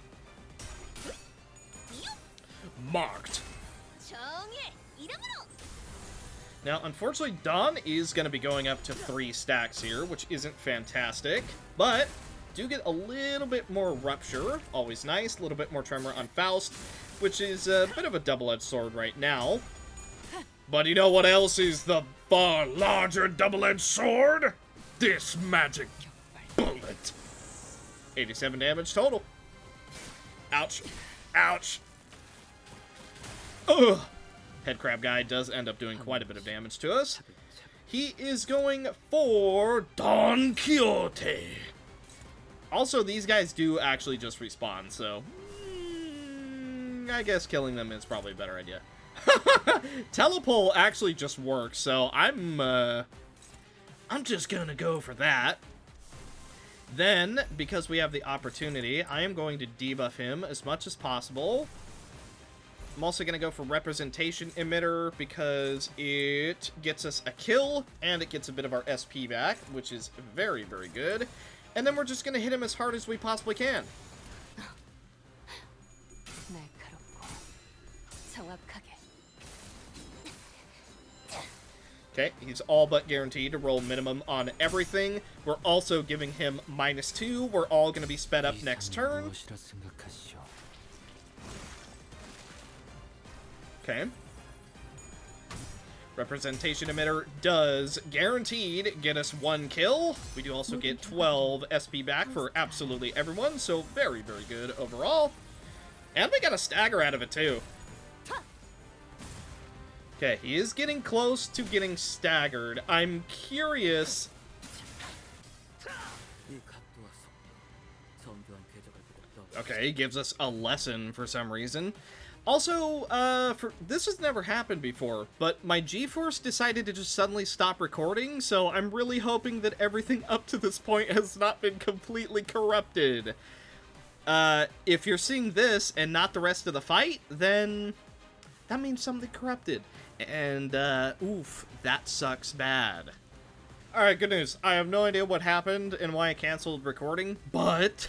Marked. Now, unfortunately, Dawn is going to be going up to 3 stacks here, which isn't fantastic, but do get a little bit more Rupture, always nice, a little bit more Tremor on Faust, which is a bit of a double-edged sword right now. But you know what else is the far larger double-edged sword? This magic bullet. 87 damage total. Ouch. Ouch. Ugh. Headcrab guy does end up doing quite a bit of damage to us. He is going for Don Quixote. Also, these guys do actually just respawn, so I guess killing them is probably a better idea. Telepole actually just works, so I'm just gonna go for that. Then, because we have the opportunity, I am going to debuff him as much as possible. I'm also going to go for Representation Emitter because it gets us a kill and it gets a bit of our SP back, which is very, very good. And then we're just going to hit him as hard as we possibly can. Okay, he's all but guaranteed to roll minimum on everything. We're also giving him -2. We're all going to be sped up next turn. Okay. Representation emitter does guaranteed get us 1 kill. We do also get 12 SP back for absolutely everyone, so very, very good overall. And we got a stagger out of it too. Okay, he is getting close to getting staggered. I'm curious. Okay, he gives us a lesson for some reason. Also, this has never happened before, but my GeForce decided to just suddenly stop recording, so I'm really hoping that everything up to this point has not been completely corrupted. If you're seeing this and not the rest of the fight, then that means something corrupted. And, oof, that sucks bad. Alright, good news. I have no idea what happened and why I canceled recording, but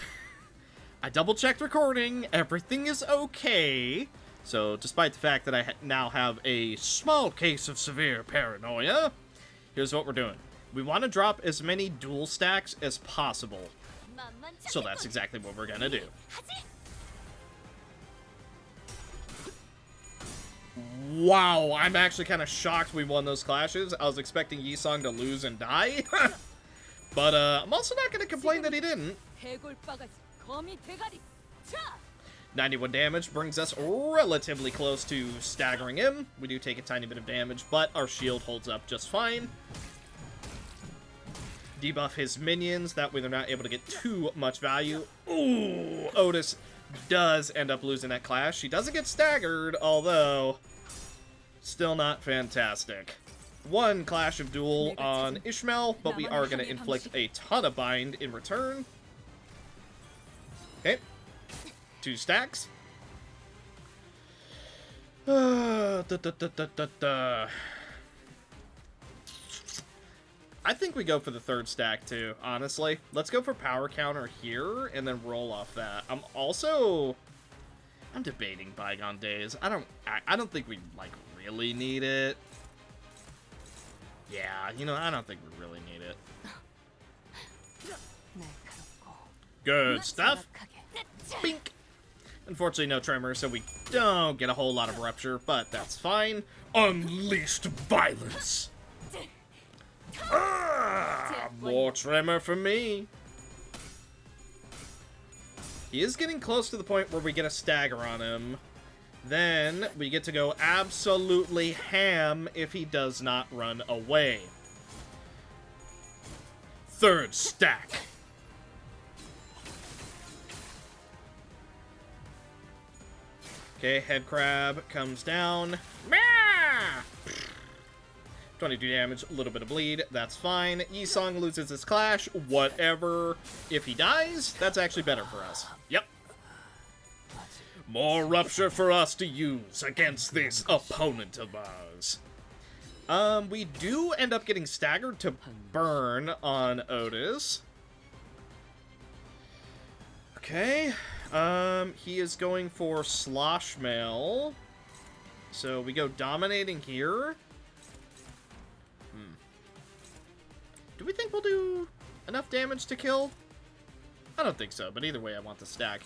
I double-checked recording. Everything is okay. So, despite the fact that I now have a small case of severe paranoia, here's what we're doing. We want to drop as many dual stacks as possible. So that's exactly what we're gonna do. Wow, I'm actually kind of shocked we won those clashes. I was expecting Yisong to lose and die. But I'm also not going to complain that he didn't. 91 damage brings us relatively close to staggering him. We do take a tiny bit of damage, but our shield holds up just fine. Debuff his minions, that way they're not able to get too much value. Ooh, Otis does end up losing that clash. She doesn't get staggered, although still not fantastic. 1 Clash of Duel on Ishmael, but we are going to inflict a ton of bind in return. Okay. 2 stacks. I think we go for the 3rd stack too, honestly. Let's go for power counter here and then roll off that. I'm debating Bygone Days. I don't think we like really need it. Yeah, you know, I don't think we really need it. Good stuff. Bink. Unfortunately, no tremor, so we don't get a whole lot of rupture, but that's fine. Unleashed violence. More tremor for me. He is getting close to the point where we get a stagger on him. Then we get to go absolutely ham if he does not run away. 3rd stack. Okay, head crab comes down. 22 damage, a little bit of bleed, that's fine. Yisong loses his clash, whatever. If he dies, that's actually better for us. Yep. More rupture for us to use against this opponent of ours. We do end up getting staggered to burn on Otis. Okay. He is going for Slosh Mail. So we go dominating here. Do we think we'll do enough damage to kill? I don't think so, but either way, I want the stack.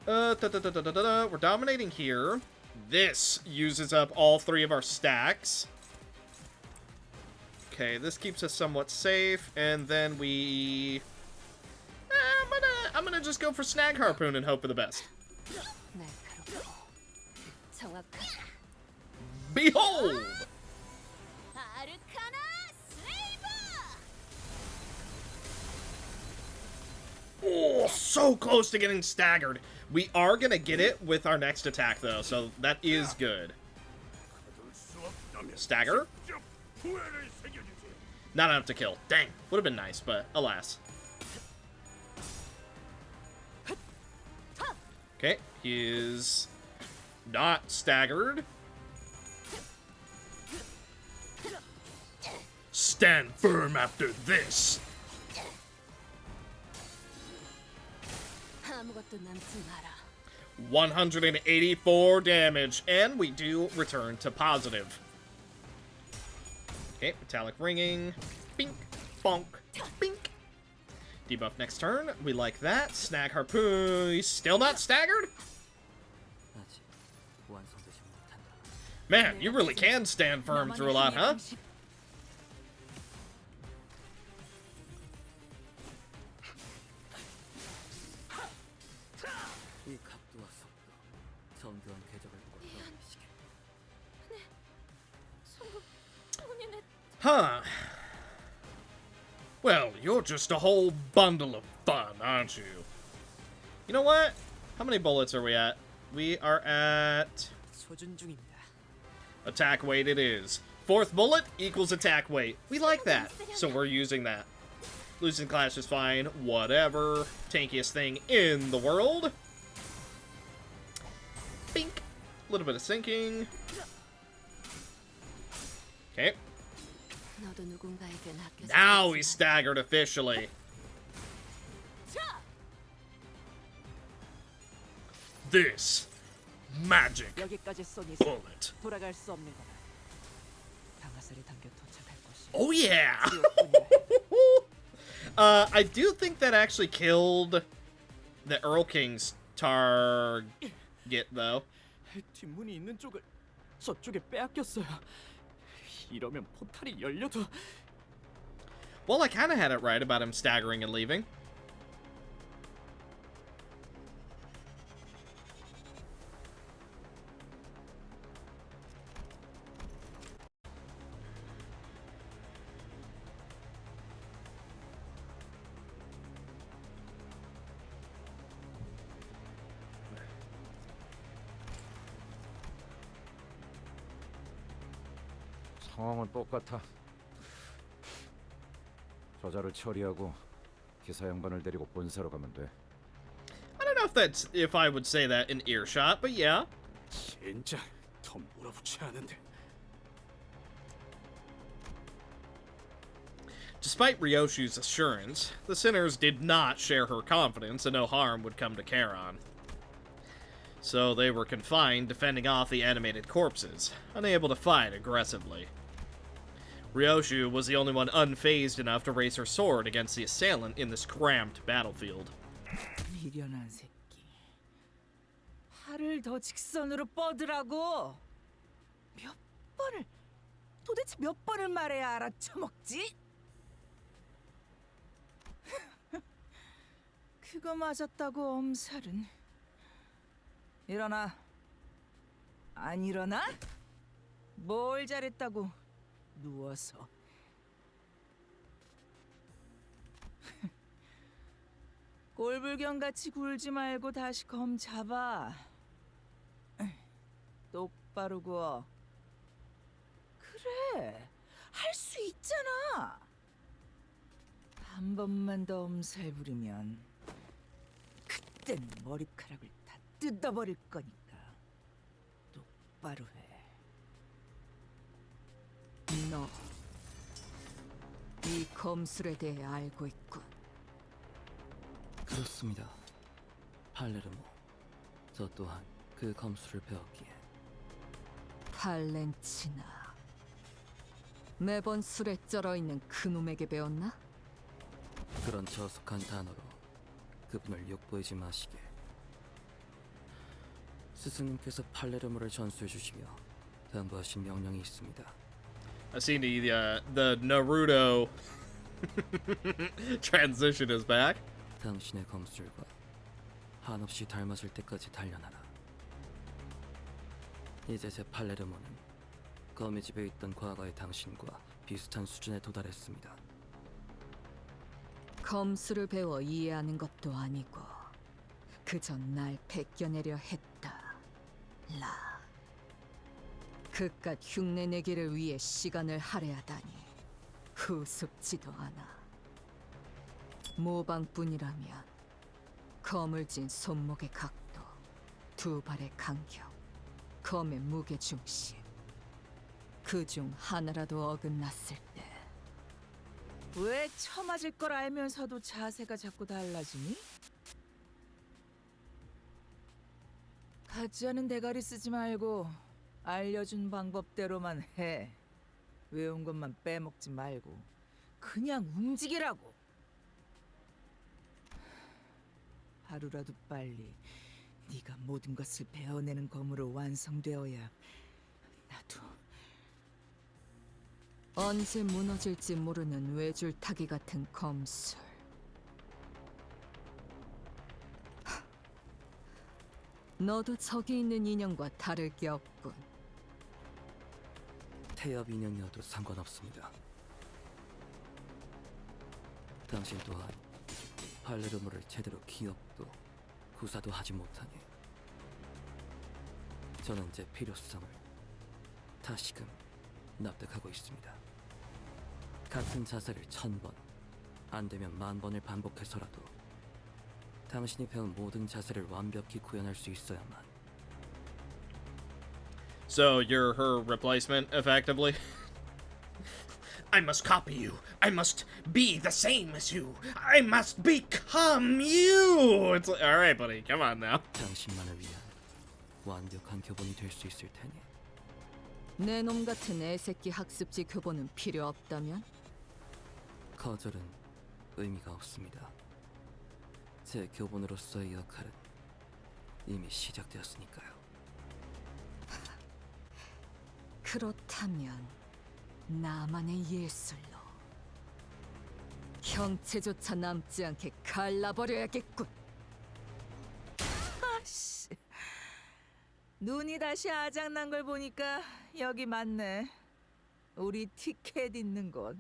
We're dominating here. This uses up all 3 of our stacks. Okay, this keeps us somewhat safe, and then we... I'm gonna just go for Snag Harpoon and hope for the best. Behold! Oh, so close to getting staggered. We are going to get it with our next attack, though, so that is good. Stagger. Not enough to kill. Dang. Would have been nice, but alas. Okay, he is not staggered. Stand firm after this. 184 damage, and we do return to positive. Okay, metallic ringing. Bink, bonk, bink. Debuff next turn. We like that. Snag Harpoon. He's still not staggered? Man, you really can stand firm through a lot, huh?
이 각도와 속도, 정교한 궤적을 보고 떠올리시게.
Huh. Well, you're just a whole bundle of fun, aren't you? You know what? How many bullets are we at? We are at...
소진 중입니다.
attack weight it is. 4th bullet equals attack weight. We like that, so we're using that. Losing class is fine. Whatever. Tankiest thing in the world. Bink. A little bit of sinking. Okay. Now he's staggered officially. This magic bullet.
돌아갈 수 없는 거다. 방아쇠를 당겨 도착할 곳이.
Oh yeah. I do think that actually killed the Earl King's target though.
뒷문이 있는 쪽을 저쪽에 빼앗겼어요. 이러면 포탈이 열려도.
Well, I kind of had it right about him staggering and leaving.
상황은 똑같아. 저자를 처리하고 기사 양반을 데리고 본사로 가면 돼.
I don't know if I would say that in earshot, but yeah.
진짜 더 몰아붙여야 하는데.
Despite Ryoshu's assurance, the sinners did not share her confidence and no harm would come to Charon. So they were confined, defending off the animated corpses, unable to fight aggressively. Ryoshu was the only one unfazed enough to raise her sword against the assailant in this cramped battlefield.
미련한 새끼. 팔을 더 직선으로 뻗으라고. 도대체 몇 번을 말해야 알아쳐먹지? 그거 맞았다고 엄살은. 일어나. 안 일어나? 뭘 잘했다고 누워서. 꼴불견같이 굴지 말고 다시 검 잡아. 똑바로 구워. 그래, 할 수 있잖아. 한 번만 더 엄살 부리면 그땐 머리카락을 다 뜯어버릴 거니까 똑바로 해.
너, 이 검술에 대해 알고 있군.
그렇습니다. 팔레르모. 저 또한 그 검술을 배웠기에.
팔렌치나. 매번 술에 쩔어있는 그놈에게 배웠나?
그런 저속한 단어로 그분을 욕보이지 마시게. 스승님께서 팔레르모를 전수해 주시며 당부하신 명령이 있습니다.
I seen the Naruto transition is back.
당신의 검술과 한없이 닮아질 때까지 단련하라. 이제 제 팔레르모는 거미 집에 있던 과거의 당신과 비슷한 수준에 도달했습니다.
검술을 배워 이해하는 것도 아니고 그저 날 베껴내려 했다. 라. 그깟 흉내내기를 위해 시간을 할애하다니 우습지도 않아. 모방뿐이라면 검을 쥔 손목의 각도, 두 발의 간격, 검의 무게 중심, 그중 하나라도 어긋났을 때
왜 처맞을 걸 알면서도 자세가 자꾸 달라지니? 같지 않은 대가리 쓰지 말고 알려준 방법대로만 해. 외운 것만 빼먹지 말고 그냥 움직이라고. 하루라도 빨리 네가 모든 것을 베어내는 검으로 완성되어야 나도
언제 무너질지 모르는 외줄타기 같은 검술. 너도 저기 있는 인형과 다를 게 없군.
태엽 인형이어도 상관없습니다. 당신 또한 팔레르모를 제대로 기억도 구사도 하지 못하니 저는 제 필요성을 다시금 납득하고 있습니다. 같은 자세를 1000번, 안 되면 10,000번을 반복해서라도 당신이 배운 모든 자세를 완벽히 구현할 수 있어야만.
So you're her replacement, effectively? I must copy you. I must be the same as you. I must become you. It's like, all right, buddy, come on now.
당신만을 위한 완벽한 교본이 될 수 있을 테니.
내 놈 같은 애새끼 학습지 교본은 필요 없다면?
거절은 의미가 없습니다. 제 교본으로서의 역할은 이미 시작되었으니까요.
그렇다면 나만의 예술로 형체조차 남지 않게 갈라버려야겠군.
아씨, 눈이 다시 아작난 걸 보니까 여기 맞네. 우리 티켓 있는 곳.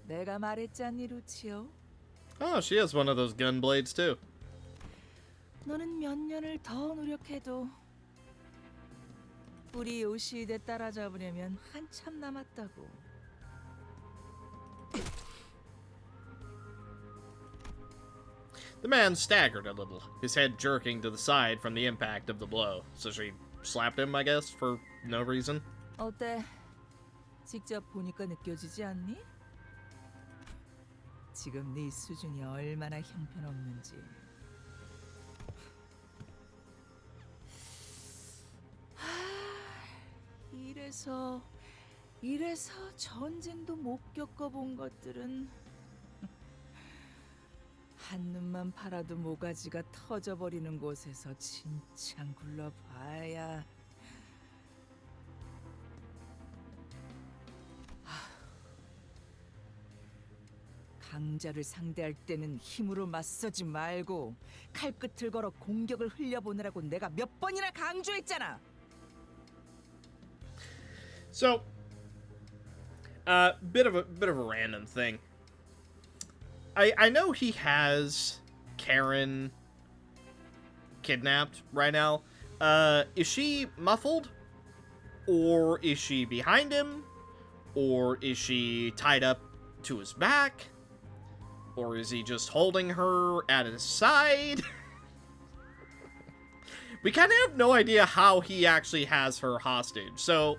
내가 말했잖니, 루치오.
Oh, she has one of those gun blades too.
너는 몇 년을 더 노력해도 우리 요시대 따라잡으려면 한참 남았다고.
The man staggered a little, his head jerking to the side from the impact of the blow. So she slapped him, I guess, for no reason.
어때? 직접 보니까 느껴지지 않니? 지금 네 수준이 얼마나 형편없는지. 이래서 전쟁도 못 겪어본 것들은 한눈만 팔아도 모가지가 터져버리는 곳에서 진창 굴러봐야. 강자를 상대할 때는 힘으로 맞서지 말고 칼끝을 걸어 공격을 흘려보내라고 내가 몇 번이나 강조했잖아.
So, bit of a random thing. I know he has Karen kidnapped right now. Is she muffled? Or is she behind him? Or is she tied up to his back? Or is he just holding her at his side? We kind of have no idea how he actually has her hostage. So,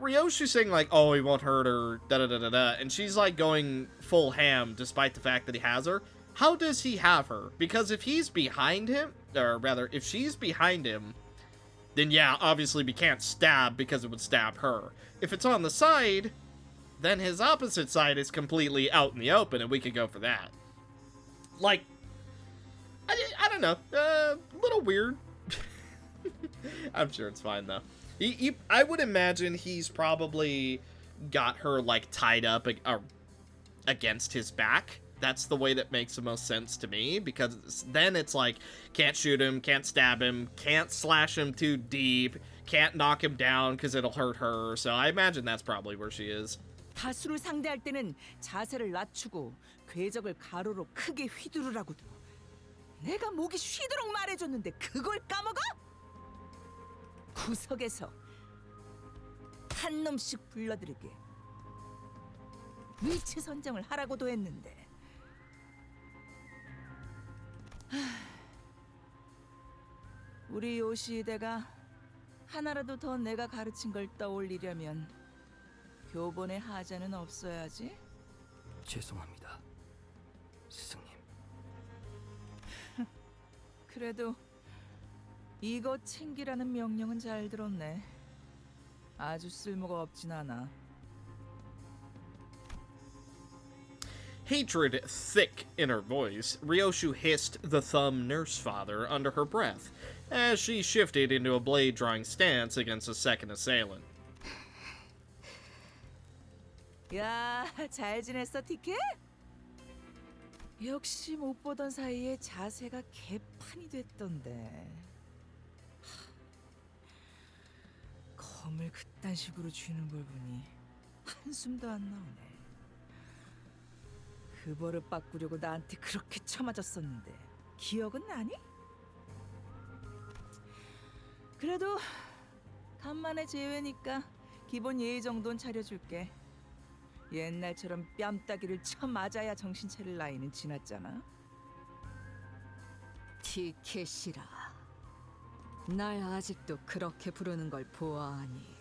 Ryoshi's saying, like, oh, he won't hurt her, da-da-da-da-da, and she's, like, going full ham despite the fact that he has her. How does he have her? Because if he's behind him, or rather, if she's behind him, then yeah, obviously we can't stab because it would stab her. If it's on the side, then his opposite side is completely out in the open, and we could go for that. Like, I don't know, a little weird. I'm sure it's fine, though. I would imagine he's probably got her, like, tied up against his back. That's the way that makes the most sense to me, because then it's like, can't shoot him, can't stab him, can't slash him too deep, can't knock him down because it'll hurt her. So I imagine that's probably where she is.
다수를 상대할 때는 자세를 낮추고 궤적을 가로로 크게 휘두르라고도. 내가 목이 쉬도록 말해줬는데 그걸 까먹어? 구석에서 한 놈씩 불러들이게 위치 선정을 하라고도 했는데. 우리 요시대가 하나라도 더 내가 가르친 걸 떠올리려면 교본에 하자는 없어야지.
죄송합니다, 스승님.
그래도 이거 챙기라는 명령은 잘 들었네. 아주 쓸모가 없진 않아.
Hatred thick in her voice, Ryoshu hissed the thumb nurse father under her breath, as she shifted into a blade-drawing stance against a second assailant.
야, 잘 지냈어, 티켓? 역시 못 보던 사이에 자세가 개판이 됐던데. 검을 그딴 식으로 쥐는 걸 보니 한숨도 안 나오네. 그 버릇 바꾸려고 나한테 그렇게 쳐맞았었는데 기억은 나니? 그래도 간만에 제외니까 기본 예의 정도는 차려줄게. 옛날처럼 뺨따기를 쳐맞아야 정신 차릴 나이는 지났잖아.
티켓이라. 날 아직도 그렇게 부르는 걸 보아하니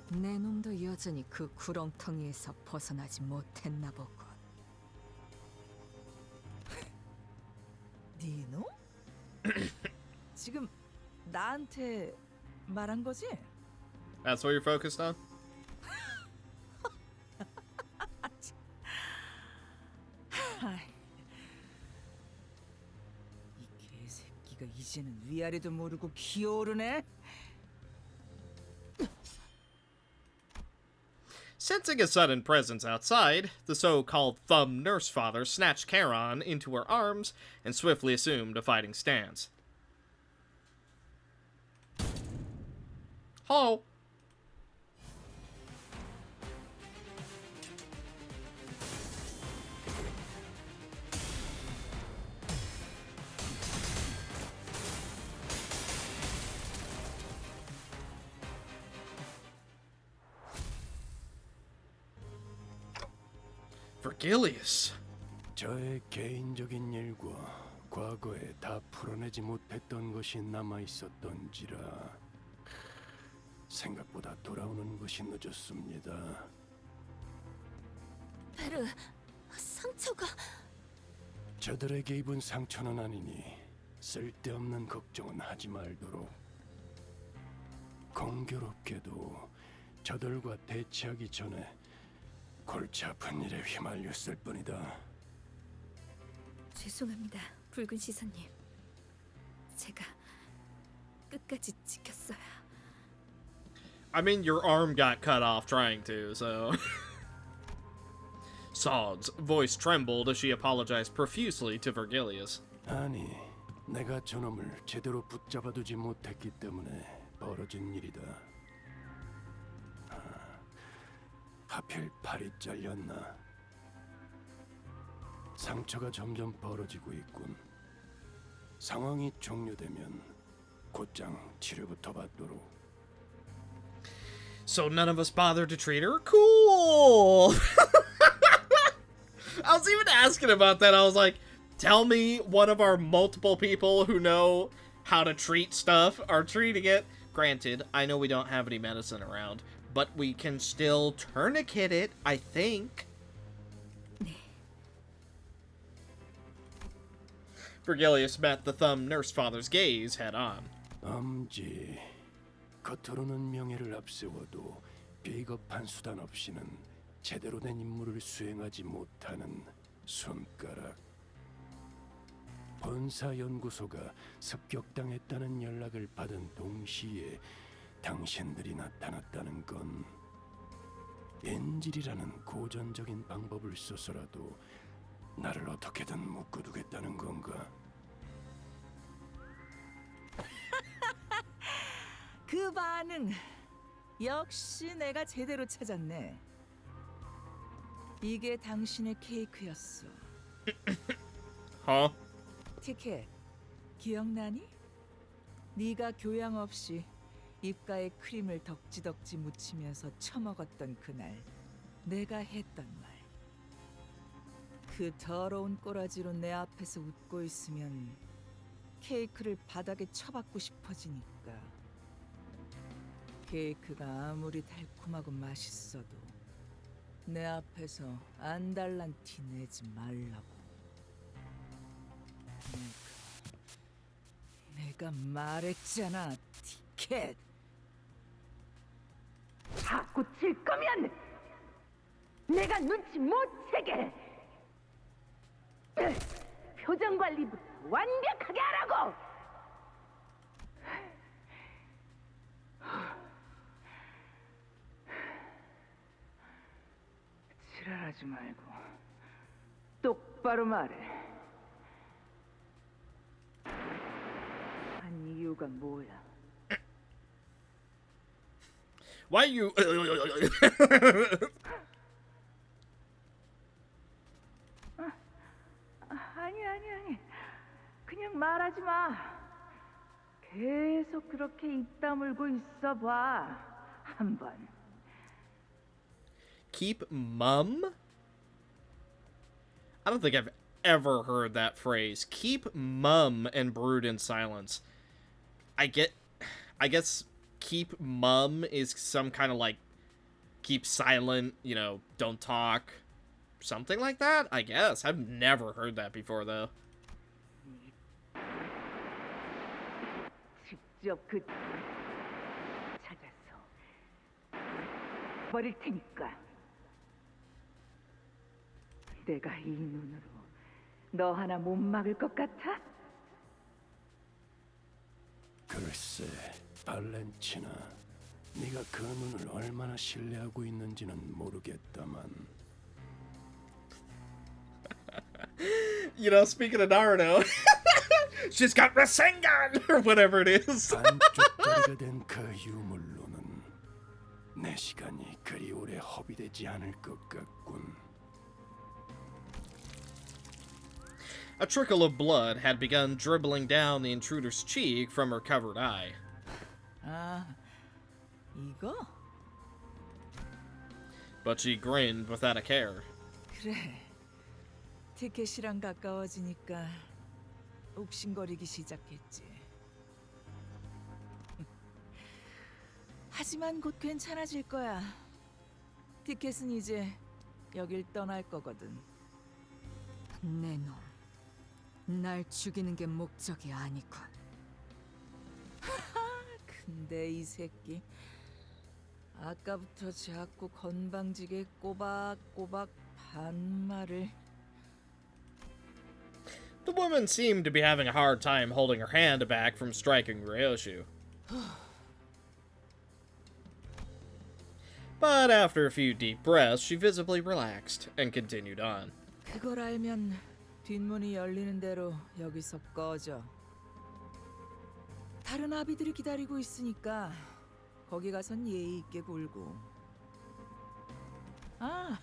내 놈도 여전히 그 구렁텅이에서 벗어나지 못했나 보군.
네 놈? 지금 나한테 말한 거지?
That's what you're focused on?
이 개새끼가 이제는 위아래도 모르고 기어오르네.
Sensing a sudden presence outside, the so-called thumb nurse father snatched Charon into her arms and swiftly assumed a fighting stance. Hello. Vergilius.
저의 개인적인 일과 과거에 다 풀어내지 못했던 것이 남아 있었던지라 생각보다 돌아오는 것이 늦었습니다.
베르, 상처가...
저들에게 입은 상처는 아니니 쓸데없는 걱정은 하지 말도록. 공교롭게도 저들과 대치하기 전에 골치 아픈 일에 휘말렸을 뿐이다.
죄송합니다, 붉은 시선님. 제가 끝까지 지켰어요.
I mean, your arm got cut off trying to, so... Sod's voice trembled as she apologized profusely to Vergilius.
아니, 내가 저놈을 제대로 붙잡아두지 못했기 때문에 벌어진 일이다. 하필 팔이 잘렸나. 상처가 점점 벌어지고 있군. 상황이 종료되면 곧장 치료부터 받도록.
So none of us bothered to treat her? Cool! I was even asking about that. I was like, tell me one of our multiple people who know how to treat stuff are treating it. Granted, I know we don't have any medicine around, but we can still tourniquet it, I think. Vergilius met the thumb nurse father's gaze head on.
엄지, 겉으로는 명예를 앞세워도 비겁한 수단 없이는 제대로 된 임무를 수행하지 못하는 손가락. 본사연구소가 습격당했다는 연락을 받은 동시에 당신들이 나타났다는 건 인질이라는 고전적인 방법을 써서라도 나를 어떻게든 묶어두겠다는 건가?
그 반응 역시 내가 제대로 찾았네. 이게 당신의 케이크였어. 티켓, 기억나니? 네가 교양 없이 입가에 크림을 덕지덕지 묻히면서 처먹었던 그날 내가 했던 말. 그 더러운 꼬라지로 내 앞에서 웃고 있으면 케이크를 바닥에 쳐박고 싶어지니까. 케이크가 아무리 달콤하고 맛있어도 내 앞에서 안달난 티 내지 말라고. 내가 말했잖아, 티켓.
자꾸 질 거면 내가 눈치 못 채게. 표정 관리부터 완벽하게 하라고. 하지 말고 똑바로 말해. 한 이유가 뭐야?
Why you?
아니. 그냥 말하지 마. 계속 그렇게 입 다물고 있어봐. 한번.
Keep mum? I don't think I've ever heard that phrase. Keep mum and brood in silence. I guess keep mum is some kind of like keep silent, you know, don't talk. Something like that, I guess. I've never heard that before though.
직접 그 찾아서 버릴 테니까. 내가 이 눈으로 너 하나 못 막을 것 같아?
글쎄, 발렌치나, 네가 그 눈을 얼마나 신뢰하고 있는지는 모르겠다만.
You know, speaking of Naruto, she's got Rasengan or whatever it is.
반쪽짜리가 된 그 유물로는 내 시간이 그리 오래 허비되지 않을 것 같군.
A trickle of blood had begun dribbling down the intruder's cheek from her covered eye.
아, 이거?
But she grinned without a care.
그래. 티켓이랑 가까워지니까 욱신거리기 시작했지. 하지만 곧 괜찮아질 거야. 티켓은 이제 여길 떠날 거거든.
내 놈, 날 죽이는 게 목적이 아니군.
근데 이 새끼 아까부터 자꾸 건방지게 꼬박꼬박 반말을.
The woman seemed to be having a hard time holding her hand back from striking Ryoshu. But after a few deep breaths, she visibly relaxed and continued on.
그걸 알면 뒷문이 열리는 대로 여기서 꺼져. 다른 아비들이 기다리고 있으니까 거기 가선 예의 있게 굴고. 아,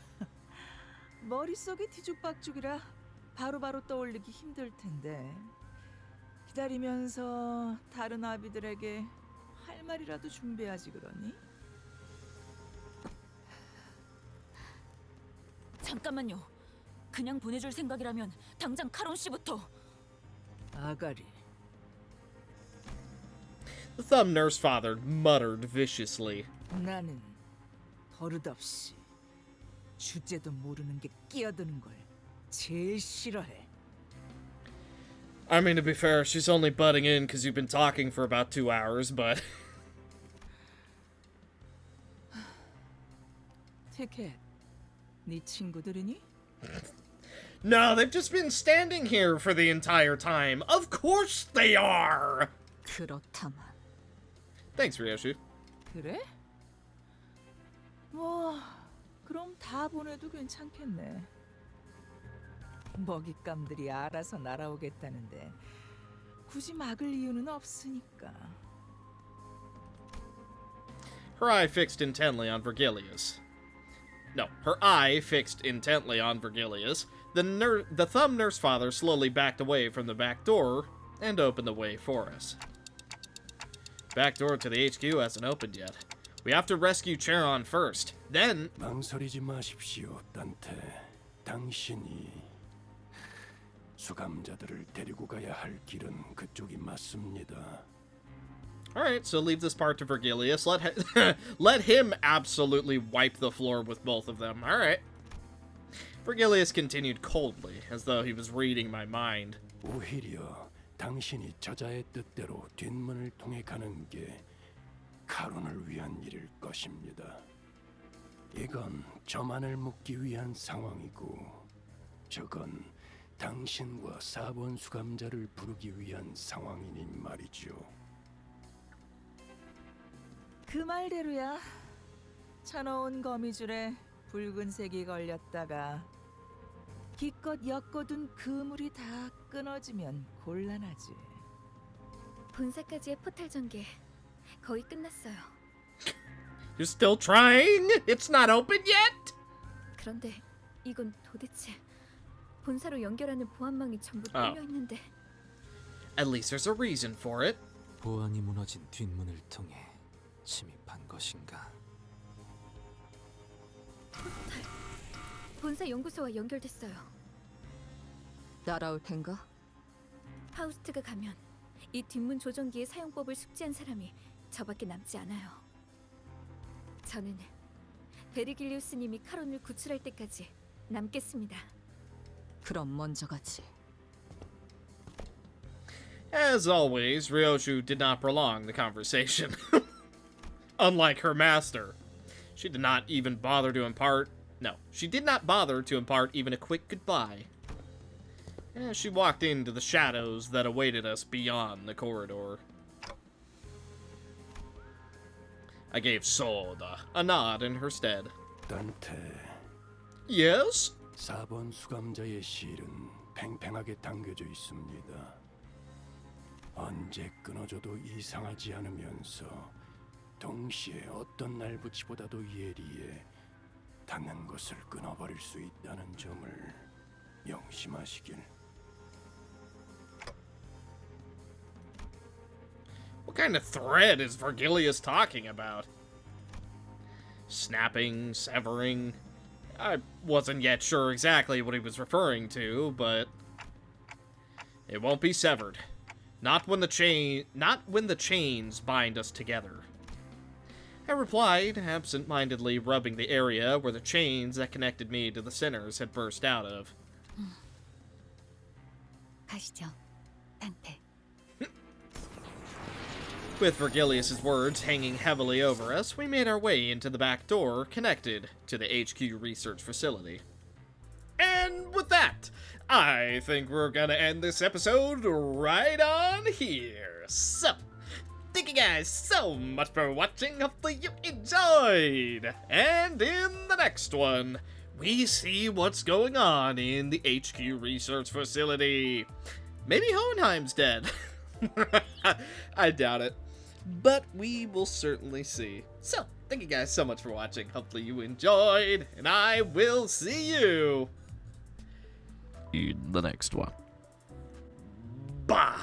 머릿속이 뒤죽박죽이라 바로바로 떠올리기 힘들 텐데. 기다리면서 다른 아비들에게 할 말이라도 준비하지 그러니?
잠깐만요. 그냥 보내줄 생각이라면 당장 카론 씨부터.
아가리.
The thumb nurse father muttered viciously.
나는 버릇없이 주제도 모르는 게 끼어드는 걸 제일 싫어해.
I mean, to be fair, she's only butting in because you've been talking for about 2 hours, but...
티켓, 네 친구들이니?
No, they've just been standing here for the entire time. Of course they are!
그렇다만.
Thanks, Ryoshu.
그래? 뭐, 그럼 다 보내도 괜찮겠네. 먹잇감들이 알아서 날아오겠다는데 굳이 막을 이유는 없으니까.
Her eye fixed intently on Vergilius. No, her eye fixed intently on Vergilius. The thumb nurse father slowly backed away from the back door and opened the way for us. Back door to the HQ hasn't opened yet. We have to rescue Charon first. Then...
망설이지 마십시오, 단테. 당신이 수감자들을 데리고 가야 할 길은 그쪽이 맞습니다.
Alright, so leave this part to Vergilius. Let him absolutely wipe the floor with both of them. Alright. Vergilius continued coldly, as though he was reading my mind.
오히려 당신이 저자의 뜻대로 뒷문을 통해 가는 게 카론을 위한 일일 것입니다. 이건 저만을 묶기 위한 상황이고 저건 당신과 4번 수감자를 부르기 위한 상황이니 말이죠.
그 말대로야. 쳐놓은 거미줄에 붉은색이 걸렸다가 기껏 엮어둔 그물이 다 끊어지면 곤란하지.
본사까지의 포탈 전개 거의 끝났어요.
You're still trying? It's not open yet?
그런데 이건 도대체 본사로 연결하는 보안망이 전부 뚫려 있는데.
At least there's a reason for it.
보안이 무너진 뒷문을 통해 침입한 것인가?
포탈 본사 연구소와 연결됐어요.
따라올 텐가?
파우스트가 가면 이 뒷문 조정기의 사용법을 숙지한 사람이 저밖에 남지 않아요. 저는 베르길리우스님이 카론을 구출할 때까지 남겠습니다.
그럼 먼저 가지.
As always, Ryoshu did not prolong the conversation. Unlike her master. She did not even bother to impart... No, she did not bother to impart even a quick goodbye. As she walked into the shadows that awaited us beyond the corridor. I gave Soda a nod in her stead.
단테.
Yes?
4번 수감자의 실은 팽팽하게 당겨져 있습니다. 언제 끊어져도 이상하지 않으면서 동시에 어떤 날붙이보다도 예리해 닿는 것을 끊어버릴 수 있다는 점을 명심하시길.
What kind of thread is Vergilius talking about? Snapping, severing... I wasn't yet sure exactly what he was referring to, but... It won't be severed. Not when the chains bind us together. I replied, absent-mindedly rubbing the area where the chains that connected me to the sinners had burst out of.
가시죠, 단테.
With Vergilius' words hanging heavily over us, we made our way into the back door connected to the HQ research facility. And with that, I think we're gonna end this episode right on here. So, thank you guys so much for watching. Hopefully you enjoyed. And in the next one, we see what's going on in the HQ research facility. Maybe Hohenheim's dead. I doubt it. But we will certainly see. So, thank you guys so much for watching. Hopefully you enjoyed. And I will see you in the next one. Bye.